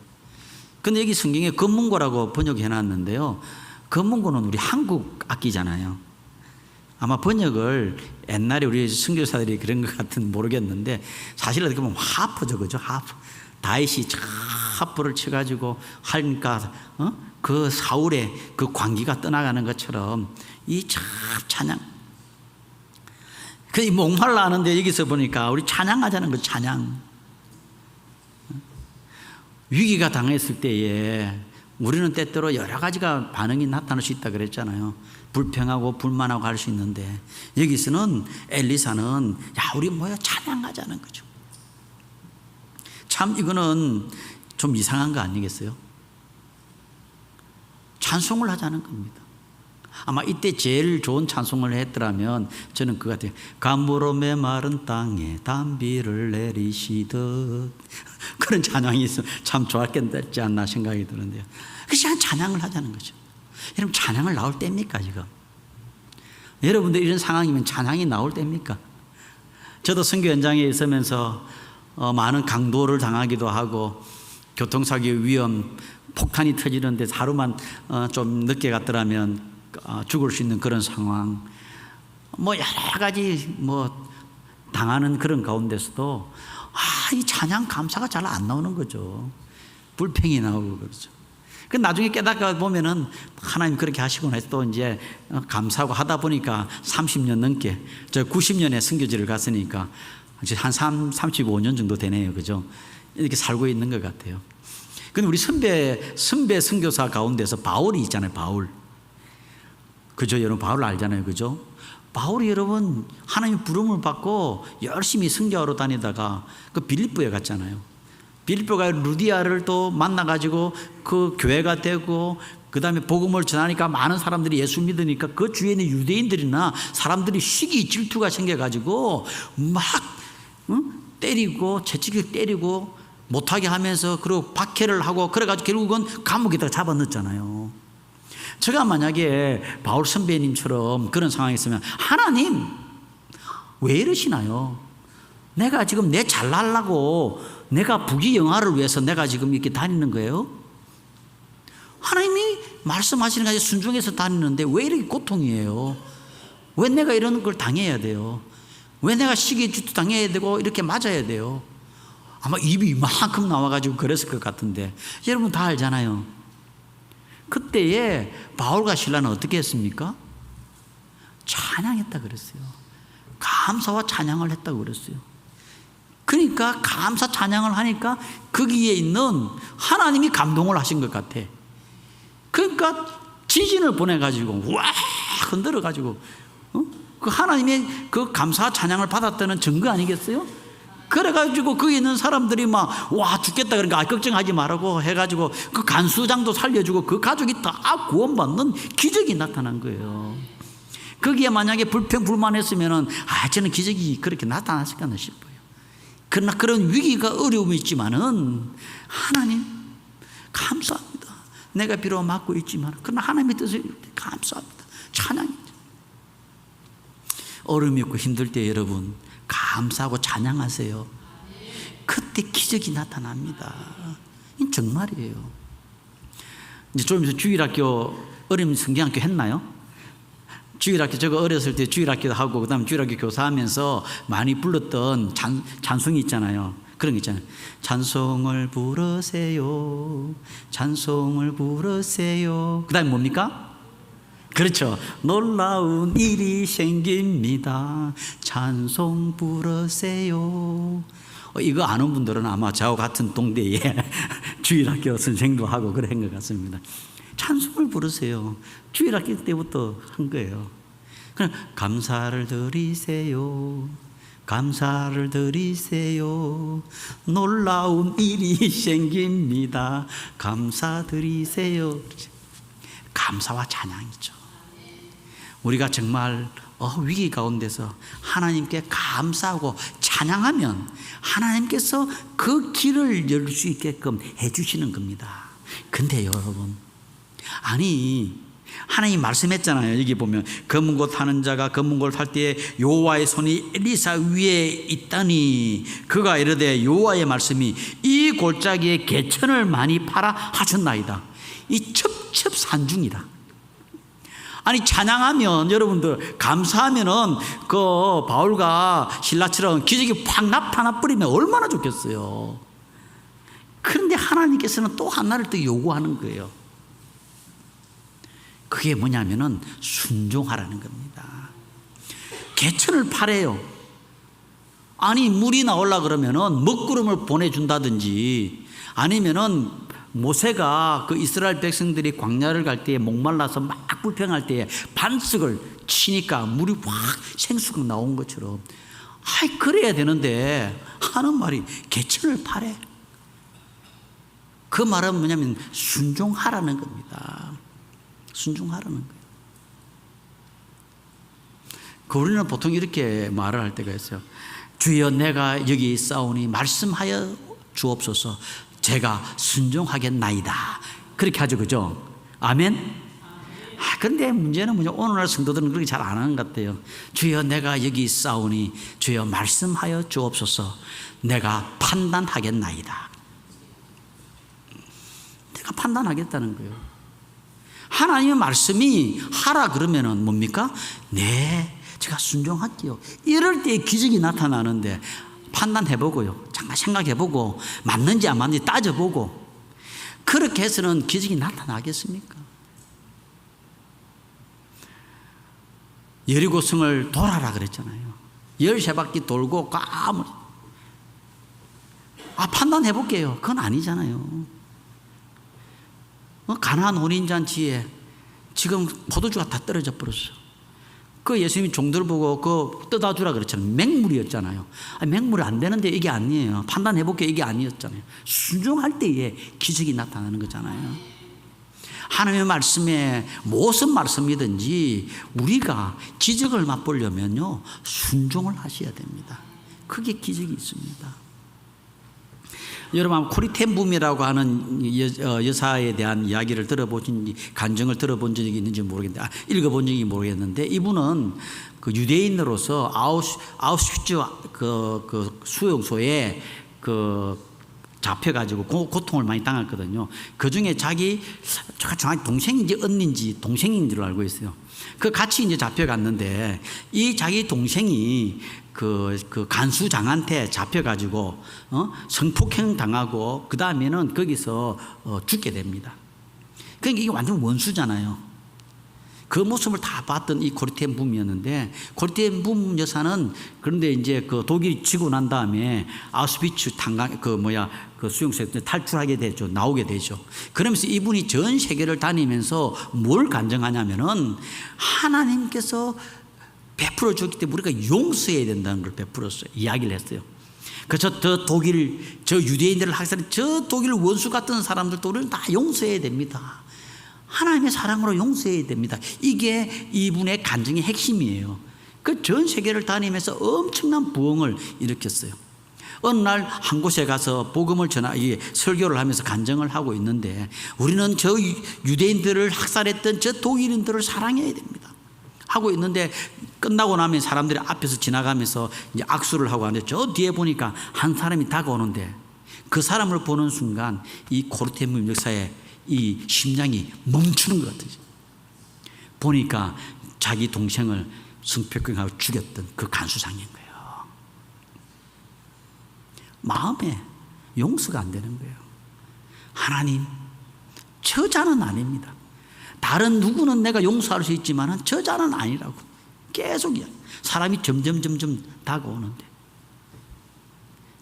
근데 여기 성경에 금문고라고 번역해 놨는데요. 금문고는 우리 한국 악기잖아요. 아마 번역을 옛날에 우리 선교사들이 그런 것 같은 모르겠는데, 사실 어떻게 보면 하프죠, 그죠? 하프. 다윗이 하프를 쳐가지고 하니까 그 사울의 그 광기가 떠나가는 것처럼 이 참 찬양. 그 목말라 하는데 여기서 보니까 우리 찬양하자는 거, 찬양. 위기가 당했을 때에 우리는 때때로 여러 가지가 반응이 나타날 수 있다 그랬잖아요. 불평하고 불만하고 할 수 있는데, 여기서는 엘리사는 야, 우리 뭐야, 찬양하자는 거죠. 참 이거는 좀 이상한 거 아니겠어요? 찬송을 하자는 겁니다. 아마 이때 제일 좋은 찬송을 했더라면 저는 그거 같아요. 가물어 메마른 땅에 단비를 내리시듯, 그런 찬양이 있으면 참 좋았겠지 않나 생각이 드는데요. 그냥 찬양을 하자는 거죠. 여러분, 찬양을 나올 때입니까 지금? 여러분들 이런 상황이면 찬양이 나올 때입니까? 저도 선교 현장에 있으면서 많은 강도를 당하기도 하고, 교통사고 위험, 폭탄이 터지는데 하루만 좀 늦게 갔더라면 죽을 수 있는 그런 상황, 뭐 여러 가지 뭐 당하는 그런 가운데서도 이 찬양 감사가 잘 안 나오는 거죠. 불평이 나오고 그러죠. 그 나중에 깨닫다 보면은 하나님 그렇게 하시구나 해서 또 이제 감사하고 하다 보니까 30년 넘게, 저 90년에 선교지를 갔으니까 이제 한 35년 정도 되네요. 그죠? 이렇게 살고 있는 것 같아요. 근데 우리 선배 선교사 가운데서 바울이 있잖아요. 바울. 그죠? 여러분 바울 알잖아요. 그죠? 바울이 여러분 하나님 부름을 받고 열심히 선교하러 다니다가 그 빌립보에 갔잖아요. 빌립보가 루디아를 또 만나가지고 그 교회가 되고, 그 다음에 복음을 전하니까 많은 사람들이 예수 믿으니까 그 주위에 있는 유대인들이나 사람들이 시기 질투가 생겨가지고 막 때리고 채찍을 때리고 못하게 하면서, 그리고 박해를 하고, 그래가지고 결국은 감옥에다가 잡아넣었잖아요. 제가 만약에 바울 선배님처럼 그런 상황이 있으면, 하나님 왜 이러시나요? 내가 지금 내 잘나려고, 내가 부귀영화를 위해서 내가 지금 이렇게 다니는 거예요? 하나님이 말씀하시는 것에 순종해서 다니는데 왜 이렇게 고통이에요? 왜 내가 이런 걸 당해야 돼요? 왜 내가 시기에 질투 당해야 되고 이렇게 맞아야 돼요? 아마 입이 이만큼 나와가지고 그랬을 것 같은데, 여러분 다 알잖아요. 그때에 바울과 실라는 어떻게 했습니까? 찬양했다 그랬어요. 감사와 찬양을 했다고 그랬어요. 그러니까 감사 찬양을 하니까 거기에 있는 하나님이 감동을 하신 것 같아. 그러니까 지진을 보내가지고 와 흔들어가지고 그 하나님의 그 감사 찬양을 받았다는 증거 아니겠어요? 그래가지고 거기 있는 사람들이 막 와 죽겠다 그러니까 걱정하지 말라고 해가지고 그 간수장도 살려주고 그 가족이 다 구원받는 기적이 나타난 거예요. 거기에 만약에 불평불만했으면은 저는 기적이 그렇게 나타났을까 싶어요. 그러나 그런 위기가 어려움이 있지만은 하나님 감사합니다. 내가 비록 맡고 있지만 그러나 하나님의 뜻을 감사합니다. 찬양이죠. 어려움이 있고 힘들 때 여러분 감사하고 찬양하세요. 그때 기적이 나타납니다. 이건 정말이에요. 이제 좀 있으면 주일학교 어린 성경학교 했나요? 주일학교, 제가 어렸을 때 주일학교도 하고 그다음에 주일학교 교사하면서 많이 불렀던 찬송이 있잖아요. 그런 거 있잖아요. 찬송을 부르세요. 찬송을 부르세요. 그 다음에 뭡니까? 그렇죠. 놀라운 일이 생깁니다. 찬송 부르세요. 이거 아는 분들은 아마 저와 같은 동대에 주일학교 선생도 하고 그런 것 같습니다. 찬송을 부르세요. 주일학교 때부터 한 거예요. 그럼 감사를 드리세요. 감사를 드리세요. 놀라운 일이 생깁니다. 감사드리세요. 감사와 찬양이죠. 우리가 정말 위기 가운데서 하나님께 감사하고 찬양하면 하나님께서 그 길을 열 수 있게끔 해주시는 겁니다. 근데 여러분, 하나님 말씀했잖아요. 여기 보면 검은 곳 타는 자가 검은 곳을 탈 때에 여호와의 손이 엘리사 위에 있다니 그가 이르되 여호와의 말씀이 이 골짜기에 개천을 많이 팔아 하셨나이다. 이 첩첩산중이다. 찬양하면 여러분들 감사하면은 그 바울과 실라처럼 기적이 확 나타나 버리면 얼마나 좋겠어요. 그런데 하나님께서는 또 하나를 또 요구하는 거예요. 그게 뭐냐면은 순종하라는 겁니다. 개천을 파래요. 물이 나오려고 그러면은 먹구름을 보내준다든지 아니면은 모세가 그 이스라엘 백성들이 광야를 갈 때에 목말라서 막 불평할 때에 반석을 치니까 물이 확 생수가 나온 것처럼 그래야 되는데 하는 말이 개천을 파래. 그 말은 뭐냐면 순종하라는 겁니다. 순종하라는 거예요. 우리는 보통 이렇게 말을 할 때가 있어요. 주여 내가 여기 있사오니 말씀하여 주옵소서. 제가 순종하겠나이다. 그렇게 하죠. 그죠? 아멘? 근데 문제는 오늘날 성도들은 그렇게 잘 안 하는 것 같아요. 주여 내가 여기 있사오니 주여 말씀하여 주옵소서. 내가 판단하겠나이다. 내가 판단하겠다는 거예요. 하나님의 말씀이 하라 그러면은 뭡니까? 네, 제가 순종할게요. 이럴 때 기적이 나타나는데 판단해보고요. 잠깐 생각해보고 맞는지 안 맞는지 따져보고 그렇게 해서는 기적이 나타나겠습니까? 여리고성을 돌아라 그랬잖아요. 13바퀴 돌고 까물. 판단해 볼게요. 그건 아니잖아요. 가나안 혼인잔치에 지금 포도주가 다 떨어져 버렸어. 그 예수님이 종들 보고 그 뜯어주라 그랬잖아요. 맹물이었잖아요. 맹물이 안 되는데 이게 아니에요. 판단해 볼게요. 이게 아니었잖아요. 순종할 때에 기적이 나타나는 거잖아요. 하나님의 말씀에 무슨 말씀이든지 우리가 기적을 맛보려면요, 순종을 하셔야 됩니다. 그게 기적이 있습니다. 여러분, 코리템붐이라고 하는 여사에 대한 이야기를 들어보신지, 간증을 들어본 적이 있는지 모르겠는데, 읽어본 적이 모르겠는데, 이분은 그 유대인으로서 아우슈비츠 그 수용소에 잡혀가지고 고통을 많이 당했거든요. 그 중에 정확히 동생인지 언니인지 동생인 줄 알고 있어요. 그 같이 이제 잡혀갔는데, 이 자기 동생이 그 간수장한테 잡혀가지고 성폭행 당하고 그 다음에는 거기서 죽게 됩니다. 그러니까 이게 완전 원수잖아요. 그 모습을 다 봤던 이 코리텐붐이었는데, 코리텐붐 여사는 그런데 이제 그 독일이 지고 난 다음에 아우슈비츠 그 수용소에서 탈출하게 되죠. 나오게 되죠. 그러면서 이분이 전 세계를 다니면서 뭘 간증하냐면은 하나님께서 베풀어 줬기 때문에 우리가 용서해야 된다는 걸 베풀었어요. 이야기를 했어요. 그래서 저 유대인들을 학살한 저 독일 원수 같은 사람들도 우리는 다 용서해야 됩니다. 하나님의 사랑으로 용서해야 됩니다. 이게 이분의 간증의 핵심이에요. 그 전 세계를 다니면서 엄청난 부흥을 일으켰어요. 어느 날 한 곳에 가서 복음을 설교를 하면서 간증을 하고 있는데, 우리는 저 유대인들을 학살했던 저 독일인들을 사랑해야 됩니다 하고 있는데, 끝나고 나면 사람들이 앞에서 지나가면서 이제 악수를 하고 하는데, 저 뒤에 보니까 한 사람이 다가오는데, 그 사람을 보는 순간 이 코리텐붐 역사의 이 심장이 멈추는 것 같아요. 보니까 자기 동생을 성폭행하고 죽였던 그 간수장인 거예요. 마음에 용서가 안 되는 거예요. 하나님, 저자는 아닙니다. 다른 누구는 내가 용서할 수 있지만 저자는 아니라고 계속 사람이 점점 다가오는데,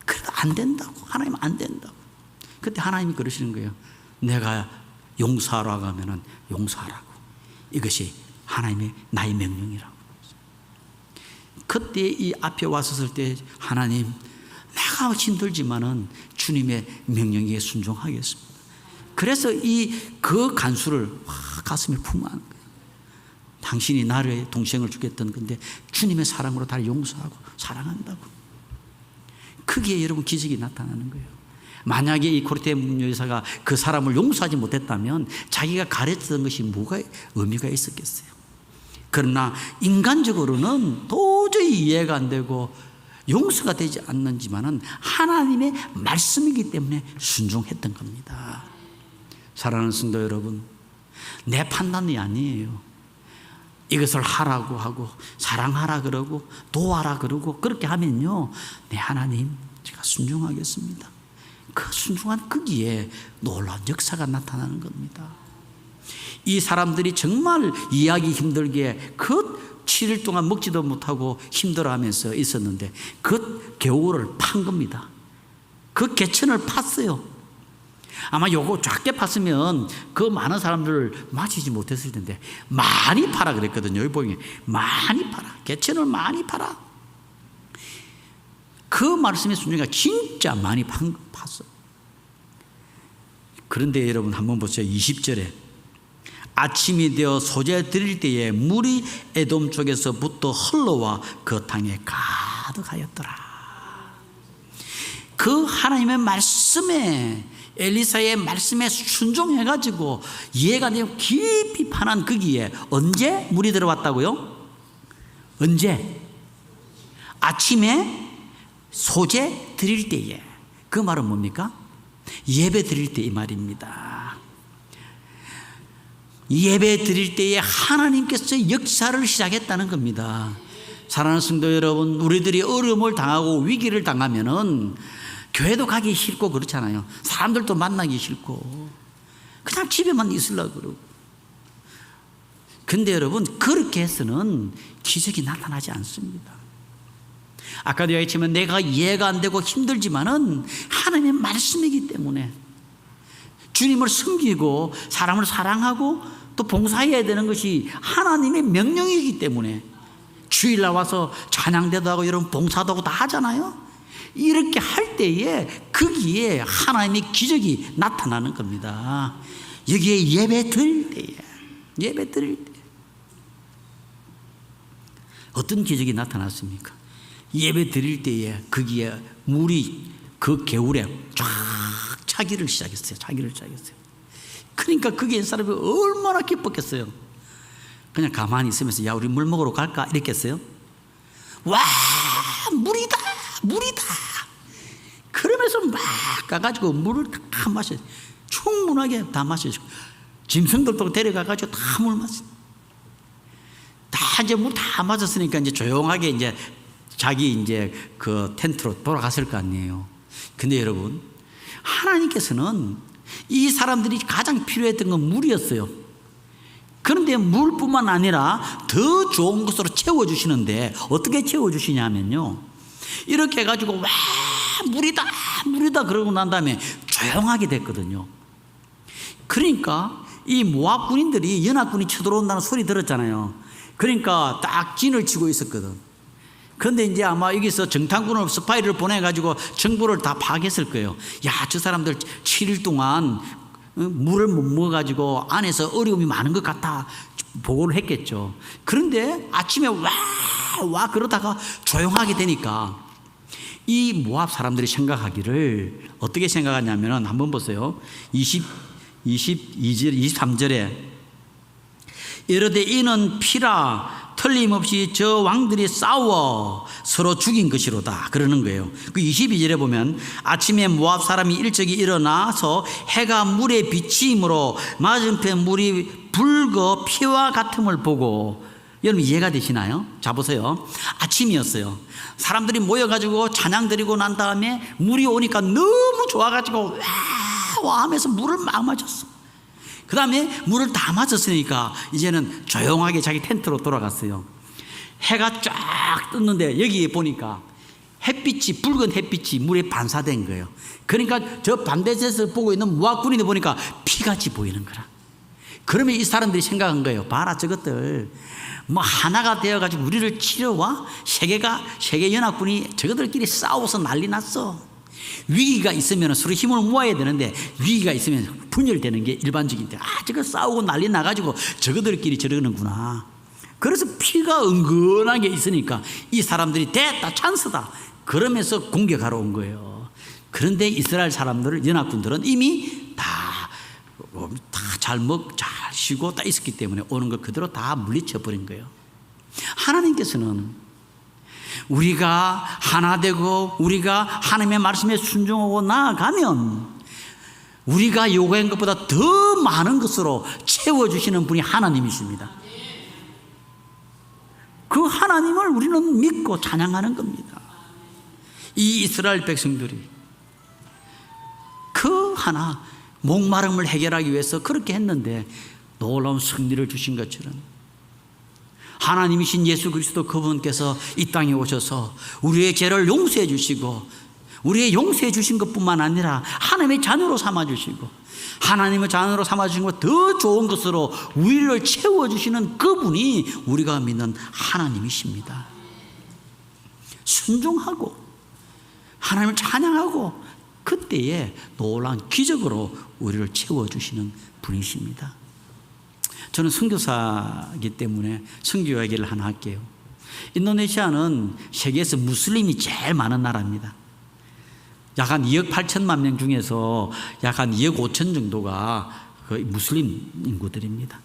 그래도 안 된다고. 하나님 안 된다고. 그때 하나님이 그러시는 거예요. 내가 용서하라고 하면은 용서하라고. 이것이 하나님의 나의 명령이라고. 그때 이 앞에 왔었을 때, 하나님, 내가 힘들지만은 주님의 명령에 순종하겠습니다. 그래서 그 간수를 가슴에 품어안은 거예요. 당신이 나를 동생을 죽였던 건데 주님의 사랑으로 다 용서하고 사랑한다고. 그게 여러분 기적이 나타나는 거예요. 만약에 이 코리텐붐 여사가 그 사람을 용서하지 못했다면 자기가 가르쳤던 것이 뭐가 의미가 있었겠어요. 그러나 인간적으로는 도저히 이해가 안 되고 용서가 되지 않는지만은 하나님의 말씀이기 때문에 순종했던 겁니다. 사랑하는 성도 여러분, 내 판단이 아니에요. 이것을 하라고 하고 사랑하라 그러고 도와라 그러고 그렇게 하면요, 네 하나님 제가 순종하겠습니다. 그 순종한 거기에 놀라운 역사가 나타나는 겁니다. 이 사람들이 정말 이해하기 힘들게 그 7일 동안 먹지도 못하고 힘들어하면서 있었는데 그 겨울을 판 겁니다. 그 개천을 팠어요. 아마 요거 작게 팠으면 그 많은 사람들을 마치지 못했을 텐데 많이 파라 그랬거든요. 여기 보면 많이 파라. 개천을 많이 파라. 그 말씀의 순종이 진짜 많이 팠어요. 그런데 여러분 한번 보세요. 20절에 아침이 되어 소재 드릴 때에 물이 에돔 쪽에서부터 흘러와 그 땅에 가득하였더라. 그 하나님의 말씀에, 엘리사의 말씀에 순종해가지고 이해가 되고 깊이 파난 거기에 언제 물이 들어왔다고요? 언제? 아침에 소재 드릴 때에. 그 말은 뭡니까? 예배 드릴 때 이 말입니다. 예배 드릴 때에 하나님께서 역사를 시작했다는 겁니다. 사랑하는 성도 여러분, 우리들이 어려움을 당하고 위기를 당하면은 교회도 가기 싫고 그렇잖아요. 사람들도 만나기 싫고 그냥 집에만 있으려고 그러고. 근데 여러분, 그렇게 해서는 기적이 나타나지 않습니다. 아까도 얘기했지만 내가 이해가 안 되고 힘들지만은 하나님의 말씀이기 때문에 주님을 섬기고 사람을 사랑하고 또 봉사해야 되는 것이 하나님의 명령이기 때문에 주일날 와서 찬양대도 하고 여러분 봉사도 하고 다 하잖아요. 이렇게 할 때에 거기에 하나님의 기적이 나타나는 겁니다. 여기에 예배 드릴 때 어떤 기적이 나타났습니까? 예배 드릴 때에 거기에 물이 그 개울에 쫙 차기를 시작했어요. 그러니까 거기에 사람이 얼마나 기뻤겠어요. 그냥 가만히 있으면서 야 우리 물 먹으러 갈까 이랬겠어요? 와 물이다 그러면서 막 가가지고 물을 다 마셔, 충분하게 다 마시고 짐승들도 데려가가지고 다 물 마시. 다 이제 물 다 마셨으니까 이제 조용하게 이제 자기 이제 그 텐트로 돌아갔을 거 아니에요. 근데 여러분, 하나님께서는 이 사람들이 가장 필요했던 건 물이었어요. 그런데 물뿐만 아니라 더 좋은 것으로 채워주시는데 어떻게 채워주시냐면요, 이렇게 해가지고 와 물이다 그러고 난 다음에 조용하게 됐거든요. 그러니까 이 모압 군인들이 연합군이 쳐들어온다는 소리 들었잖아요. 그러니까 딱 진을 치고 있었거든. 그런데 이제 아마 여기서 정탐군을 스파이를 보내가지고 정보를 다 파악했을 거예요. 야, 저 사람들 7일 동안 물을 못 먹어가지고 안에서 어려움이 많은 것 같다 보고를 했겠죠. 그런데 아침에 와 그러다가 조용하게 되니까 이 모압 사람들이 생각하기를 어떻게 생각하냐면 한번 보세요. 23절에 이르되 이는 피라 틀림없이 저 왕들이 싸워 서로 죽인 것이로다 그러는 거예요. 그 22절에 보면 아침에 모압 사람이 일찍이 일어나서 해가 물에 비치므로 맞은편 물이 붉어 피와 같음을 보고, 여러분 이해가 되시나요? 자 보세요. 아침이었어요. 사람들이 모여가지고 찬양 드리고 난 다음에 물이 오니까 너무 좋아가지고 와 하면서 물을 막 마셨어. 그 다음에 물을 다 마셨으니까 이제는 조용하게 자기 텐트로 돌아갔어요. 해가 쫙 떴는데 여기 보니까 햇빛이, 붉은 햇빛이 물에 반사된 거예요. 그러니까 저 반대에서 보고 있는 모압 군인들 보니까 피같이 보이는 거라. 그러면 이 사람들이 생각한 거예요. 봐라, 저것들 뭐 하나가 되어가지고 우리를 치려와? 세계 연합군이 저것들끼리 싸워서 난리 났어. 위기가 있으면 서로 힘을 모아야 되는데 위기가 있으면 분열되는 게 일반적인데, 저거 싸우고 난리 나가지고 저거들끼리 저러는구나. 그래서 피가 은근하게 있으니까 이 사람들이 됐다, 찬스다 그러면서 공격하러 온 거예요. 그런데 이스라엘 사람들, 연합군들은 이미 다 잘 쉬고 다 있었기 때문에 오는 걸 그대로 다 물리쳐 버린 거예요. 하나님께서는 우리가 하나 되고 우리가 하나님의 말씀에 순종하고 나아가면 우리가 요구한 것보다 더 많은 것으로 채워주시는 분이 하나님이십니다. 그 하나님을 우리는 믿고 찬양하는 겁니다. 이 이스라엘 백성들이 그 하나 목마름을 해결하기 위해서 그렇게 했는데 놀라운 승리를 주신 것처럼 하나님이신 예수 그리스도 그분께서 이 땅에 오셔서 우리의 죄를 용서해 주시고 우리의 용서해 주신 것뿐만 아니라 하나님의 자녀로 삼아 주시고 하나님의 자녀로 삼아 주신 것 더 좋은 것으로 우리를 채워주시는 그분이 우리가 믿는 하나님이십니다. 순종하고 하나님을 찬양하고 그때에 놀라운 기적으로 우리를 채워주시는 분이십니다. 저는 선교사이기 때문에 선교 이야기를 하나 할게요. 인도네시아는 세계에서 무슬림이 제일 많은 나라입니다. 약 한 2억 8천만 명 중에서 약 한 2억 5천 정도가 무슬림 인구들입니다.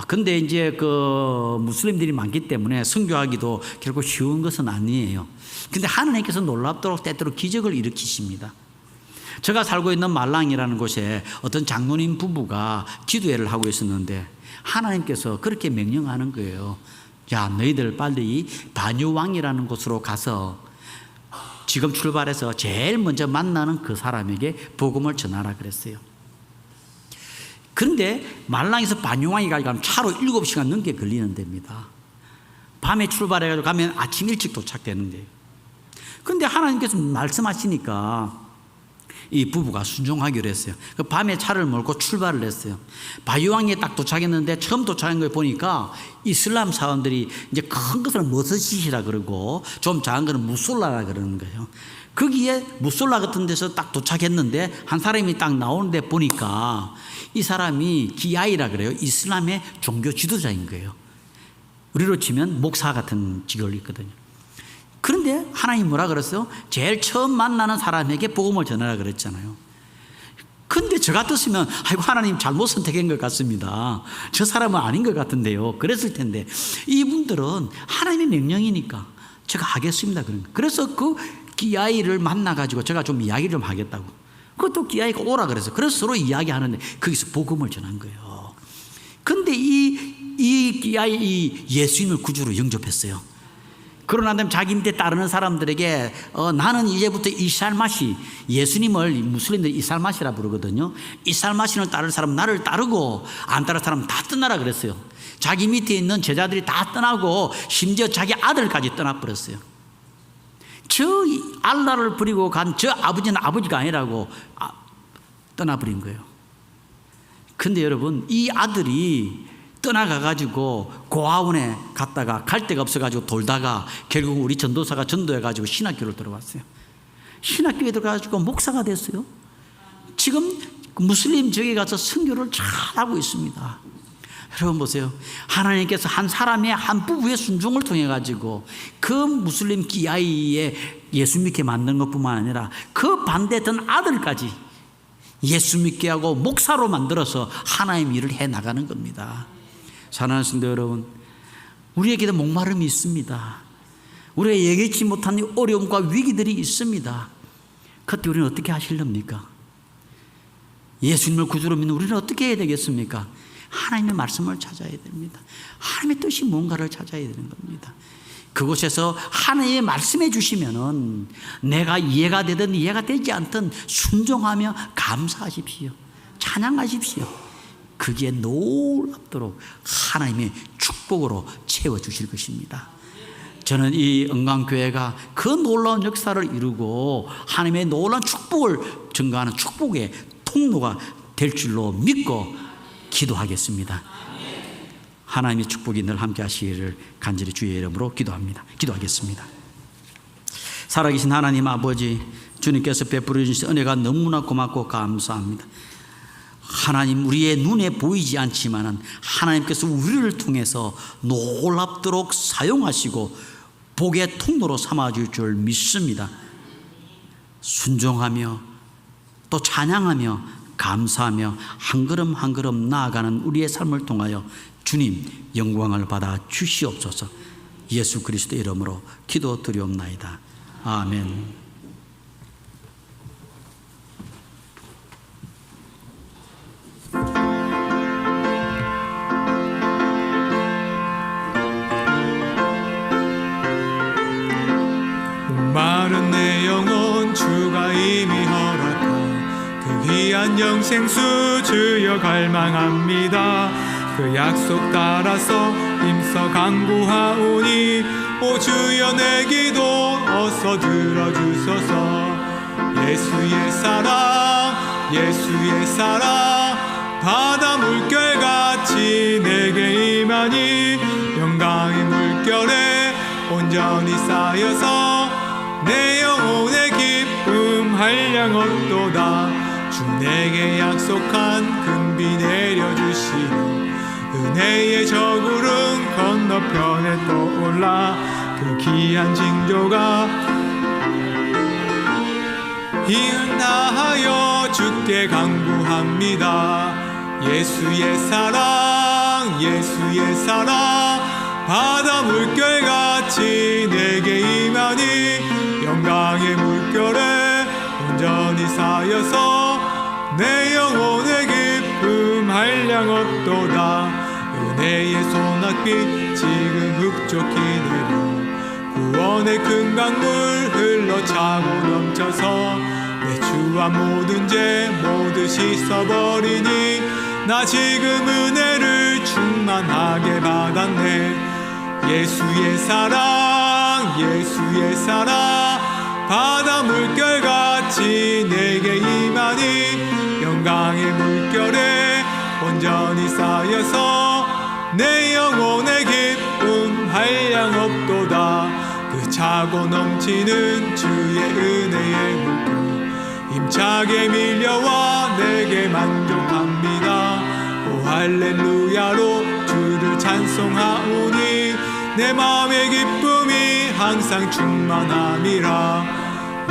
근데 이제 그 무슬림들이 많기 때문에 선교하기도 결코 쉬운 것은 아니에요. 근데 하나님께서 놀랍도록 때때로 기적을 일으키십니다. 제가 살고 있는 말랑이라는 곳에 어떤 장로님 부부가 기도회를 하고 있었는데 하나님께서 그렇게 명령하는 거예요. 야, 너희들 빨리 바뉴왕이라는 곳으로 가서 지금 출발해서 제일 먼저 만나는 그 사람에게 복음을 전하라 그랬어요. 그런데 말랑에서 반유왕이까지 가면 차로 7시간 넘게 걸리는 데입니다. 밤에 출발해가지고 가면 아침 일찍 도착되는데요. 그런데 하나님께서 말씀하시니까 이 부부가 순종하기로 했어요. 그 밤에 차를 몰고 출발을 했어요. 바유왕에 딱 도착했는데 처음 도착한 걸 보니까 이슬람 사원들이 이제 큰 것은 머스짓이라 그러고 좀 작은 것은 무솔라라 그러는 거예요. 거기에 무솔라 같은 데서 딱 도착했는데 한 사람이 딱 나오는데 보니까 이 사람이 기아이라 그래요. 이슬람의 종교 지도자인 거예요. 우리로 치면 목사 같은 직업이 있거든요. 그런데 하나님 뭐라 그랬어요? 제일 처음 만나는 사람에게 복음을 전하라 그랬잖아요. 근데 저 같았으면 아이고 하나님 잘못 선택한 것 같습니다. 저 사람은 아닌 것 같은데요. 그랬을 텐데 이분들은 하나님의 명령이니까 제가 하겠습니다. 그런 거. 그래서 그 기아이를 만나가지고 제가 좀 이야기를 좀 하겠다고. 그것도 기아이가 오라 그랬어요. 그래서 서로 이야기하는데 거기서 복음을 전한 거예요. 근데 이 기아이 예수님을 구주로 영접했어요. 그러나 다음에 자기 밑에 따르는 사람들에게 나는 이제부터 이살마시, 예수님을 무슬림들이 이살마시라 부르거든요. 이살마시를 따를 사람 나를 따르고 안 따를 사람 다 떠나라 그랬어요. 자기 밑에 있는 제자들이 다 떠나고 심지어 자기 아들까지 떠나버렸어요. 저 알라를 버리고 간 저 아버지는 아버지가 아니라고 떠나버린 거예요. 근데 여러분 이 아들이 떠나가가지고 고아원에 갔다가 갈 데가 없어가지고 돌다가 결국 우리 전도사가 전도해가지고 신학교를 들어왔어요. 신학교에 들어가가지고 목사가 됐어요. 지금 무슬림 지역에 가서 선교를 잘하고 있습니다. 여러분 보세요. 하나님께서 한 사람의 한 부부의 순종을 통해 가지고 그 무슬림 기아이의 예수 믿게 만든 것뿐만 아니라 그 반대했던 아들까지 예수 믿게 하고 목사로 만들어서 하나님 일을 해 나가는 겁니다. 사랑하는 성도 여러분, 우리에게도 목마름이 있습니다. 우리가 예기치 못한 어려움과 위기들이 있습니다. 그때 우리는 어떻게 하실랍니까? 예수님을 구주로 믿는 우리는 어떻게 해야 되겠습니까? 하나님의 말씀을 찾아야 됩니다. 하나님의 뜻이 뭔가를 찾아야 되는 겁니다. 그곳에서 하나님의 말씀해 주시면은 내가 이해가 되든 이해가 되지 않든 순종하며 감사하십시오. 찬양하십시오. 그게 놀랍도록 하나님의 축복으로 채워주실 것입니다. 저는 이 은광교회가 그 놀라운 역사를 이루고 하나님의 놀라운 축복을 증거하는 축복의 통로가 될 줄로 믿고 기도하겠습니다. 하나님의 축복이 늘 함께 하시기를 간절히 주의 이름으로 기도하겠습니다. 살아계신 하나님 아버지, 주님께서 베풀어 주신 은혜가 너무나 고맙고 감사합니다. 하나님, 우리의 눈에 보이지 않지만은 하나님께서 우리를 통해서 놀랍도록 사용하시고 복의 통로로 삼아줄 줄 믿습니다. 순종하며 또 찬양하며 감사하며 한 걸음 한 걸음 나아가는 우리의 삶을 통하여 주님 영광을 받아 주시옵소서. 예수 그리스도의 이름으로 기도드리옵나이다. 아멘. 마른 내 영혼 주가 이미 허락한 그 귀한 영생수 주여 갈망합니다. 그 약속 따라서 힘써 간구하오니 오 주여 내 기도 어서 들어주소서. 예수의 사랑 예수의 사랑 바다 물결같이 내게 임하니 영광의 물결에 온전히 쌓여서 내 영혼의 기쁨 한량 얻도다. 주 내게 약속한 금비 내려주시오. 은혜의 저구름 건너편에 떠올라 그 귀한 징조가 이은하여 주께 간구합니다. 예수의 사랑 예수의 사랑 바다 물결같이 내게 임하니 영광의 물결에 온전히 쌓여서 내 영혼의 기쁨 한량 얻도다. 은혜의 소낙빛 지금 흡족히 내려 구원의 큰 강물 흘러차고 넘쳐서 내 주와 모든 죄 모두 씻어버리니 나 지금 은혜를 충만하게 받았네. 예수의 사랑, 예수의 사랑, 바다 물결같이 내게 임하니 영광의 물결에 온전히 쌓여서 내 영혼의 기쁨 한량없도다. 그 차고 넘치는 주의 은혜의 물결 힘차게 밀려와 내게 만족합니다. 오 할렐루야로 주를 찬송하오니 내 마음의 기쁨이 항상 충만함이라.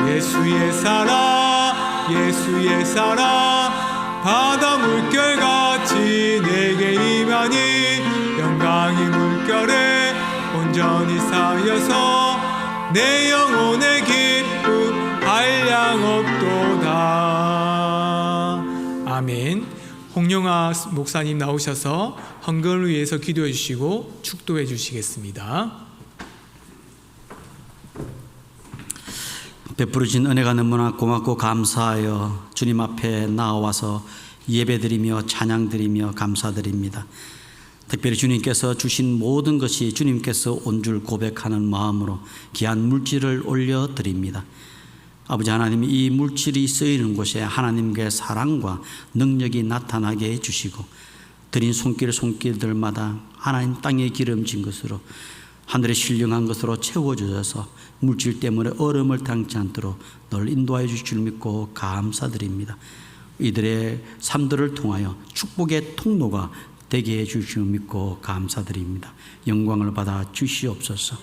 예수의 사랑, 예수의 사랑, 바다 물결같이 내게 임하니 영광이 물결에 온전히 쌓여서 내 영혼의 기쁨 한량없도다. 아멘. 홍영아 목사님 나오셔서 헌금을 위해서 기도해 주시고 축도해 주시겠습니다. 베풀어진 은혜가 너무나 고맙고 감사하여 주님 앞에 나와서 예배드리며 찬양드리며 감사드립니다. 특별히 주님께서 주신 모든 것이 주님께서 온 줄 고백하는 마음으로 귀한 물질을 올려드립니다. 아버지 하나님, 이 물질이 쓰이는 곳에 하나님의 사랑과 능력이 나타나게 해주시고 드린 손길들마다 하나님 땅에 기름진 것으로 하늘에 신령한 것으로 채워주셔서 물질 때문에 얼음을 당치 않도록 늘 인도하여 주실 줄 믿고 감사드립니다. 이들의 삶들을 통하여 축복의 통로가 되게 해주실 줄 믿고 감사드립니다. 영광을 받아 주시옵소서.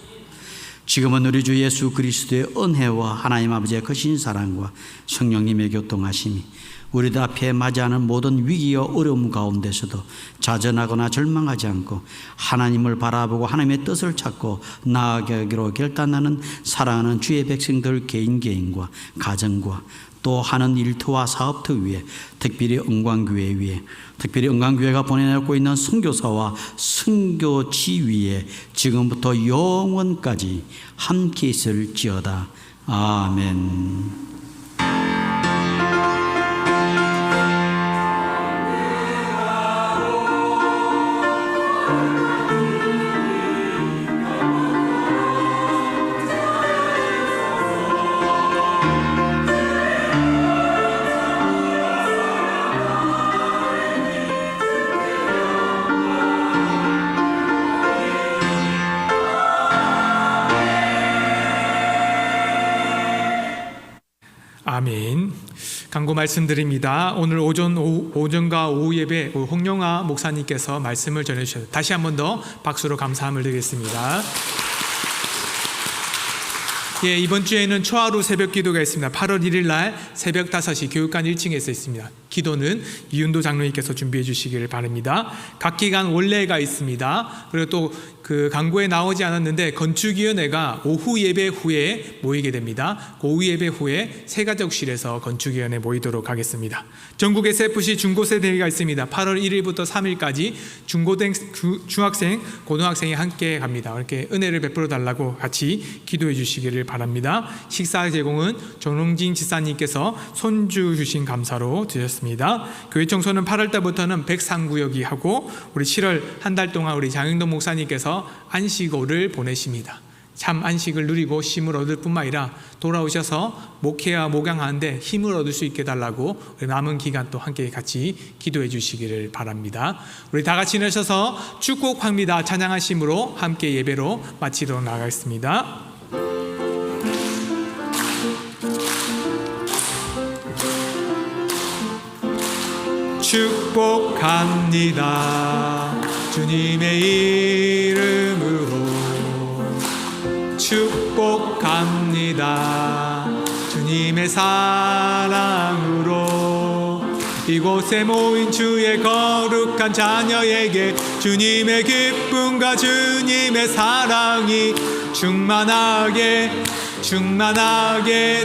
지금은 우리 주 예수 그리스도의 은혜와 하나님 아버지의 크신 사랑과 성령님의 교통하심이 우리들 앞에 맞이하는 모든 위기와 어려움 가운데서도 좌절하거나 절망하지 않고 하나님을 바라보고 하나님의 뜻을 찾고 나아가기로 결단하는 사랑하는 주의 백성들 개인과 가정과 또 하는 일터와 사업터 위에, 특별히 은광교회 위에, 특별히 은광교회가 보내놓고 있는 선교사와 선교지 위에 지금부터 영원까지 함께 있을지어다. 아멘. 아멘. 강구 말씀드립니다. 오늘 오전과 오후 예배 홍영아 목사님께서 말씀을 전해주셨어요. 다시 한 번 더 박수로 감사함을 드리겠습니다. 예, 이번 주에는 초하루 새벽 기도가 있습니다. 8월 1일 날 새벽 5시 교육관 1층에서 있습니다. 기도는 이윤도 장로님께서 준비해 주시기를 바랍니다. 각 기간 원래가 있습니다. 그리고 또 그 강구에 나오지 않았는데 건축위원회가 오후 예배 후에 모이게 됩니다. 그 오후 예배 후에 새가족실에서 건축위원회 모이도록 하겠습니다. 전국 SFC 중고세대회가 있습니다. 8월 1일부터 3일까지 중학생, 고등학생이 함께 갑니다. 이렇게 은혜를 베풀어 달라고 같이 기도해 주시기를 바랍니다. 식사 제공은 정롱진 지사님께서 손주 주신 감사로 드렸습니다. 교회 청소는 8월 달부터는 백상구역이 하고 우리 7월 한 달 동안 우리 장영동 목사님께서 안식오를 보내십니다. 참 안식을 누리고 쉼을 얻을 뿐만 아니라 돌아오셔서 목회와 목양하는데 힘을 얻을 수 있게 달라고 남은 기간 또 함께 같이 기도해 주시기를 바랍니다. 우리 다 같이 일어서서 축복합니다 찬양하심으로 함께 예배로 마치도록 나가겠습니다. 축복합니다 주님의 이름으로 축복합니다 주님의 사랑으로 이곳에 모인 주의 거룩한 자녀에게 주님의 기쁨과 주님의 사랑이 충만하게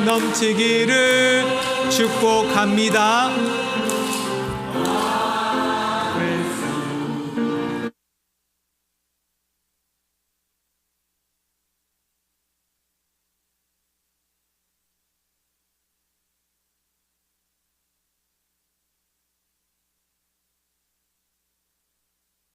넘치기를 축복합니다.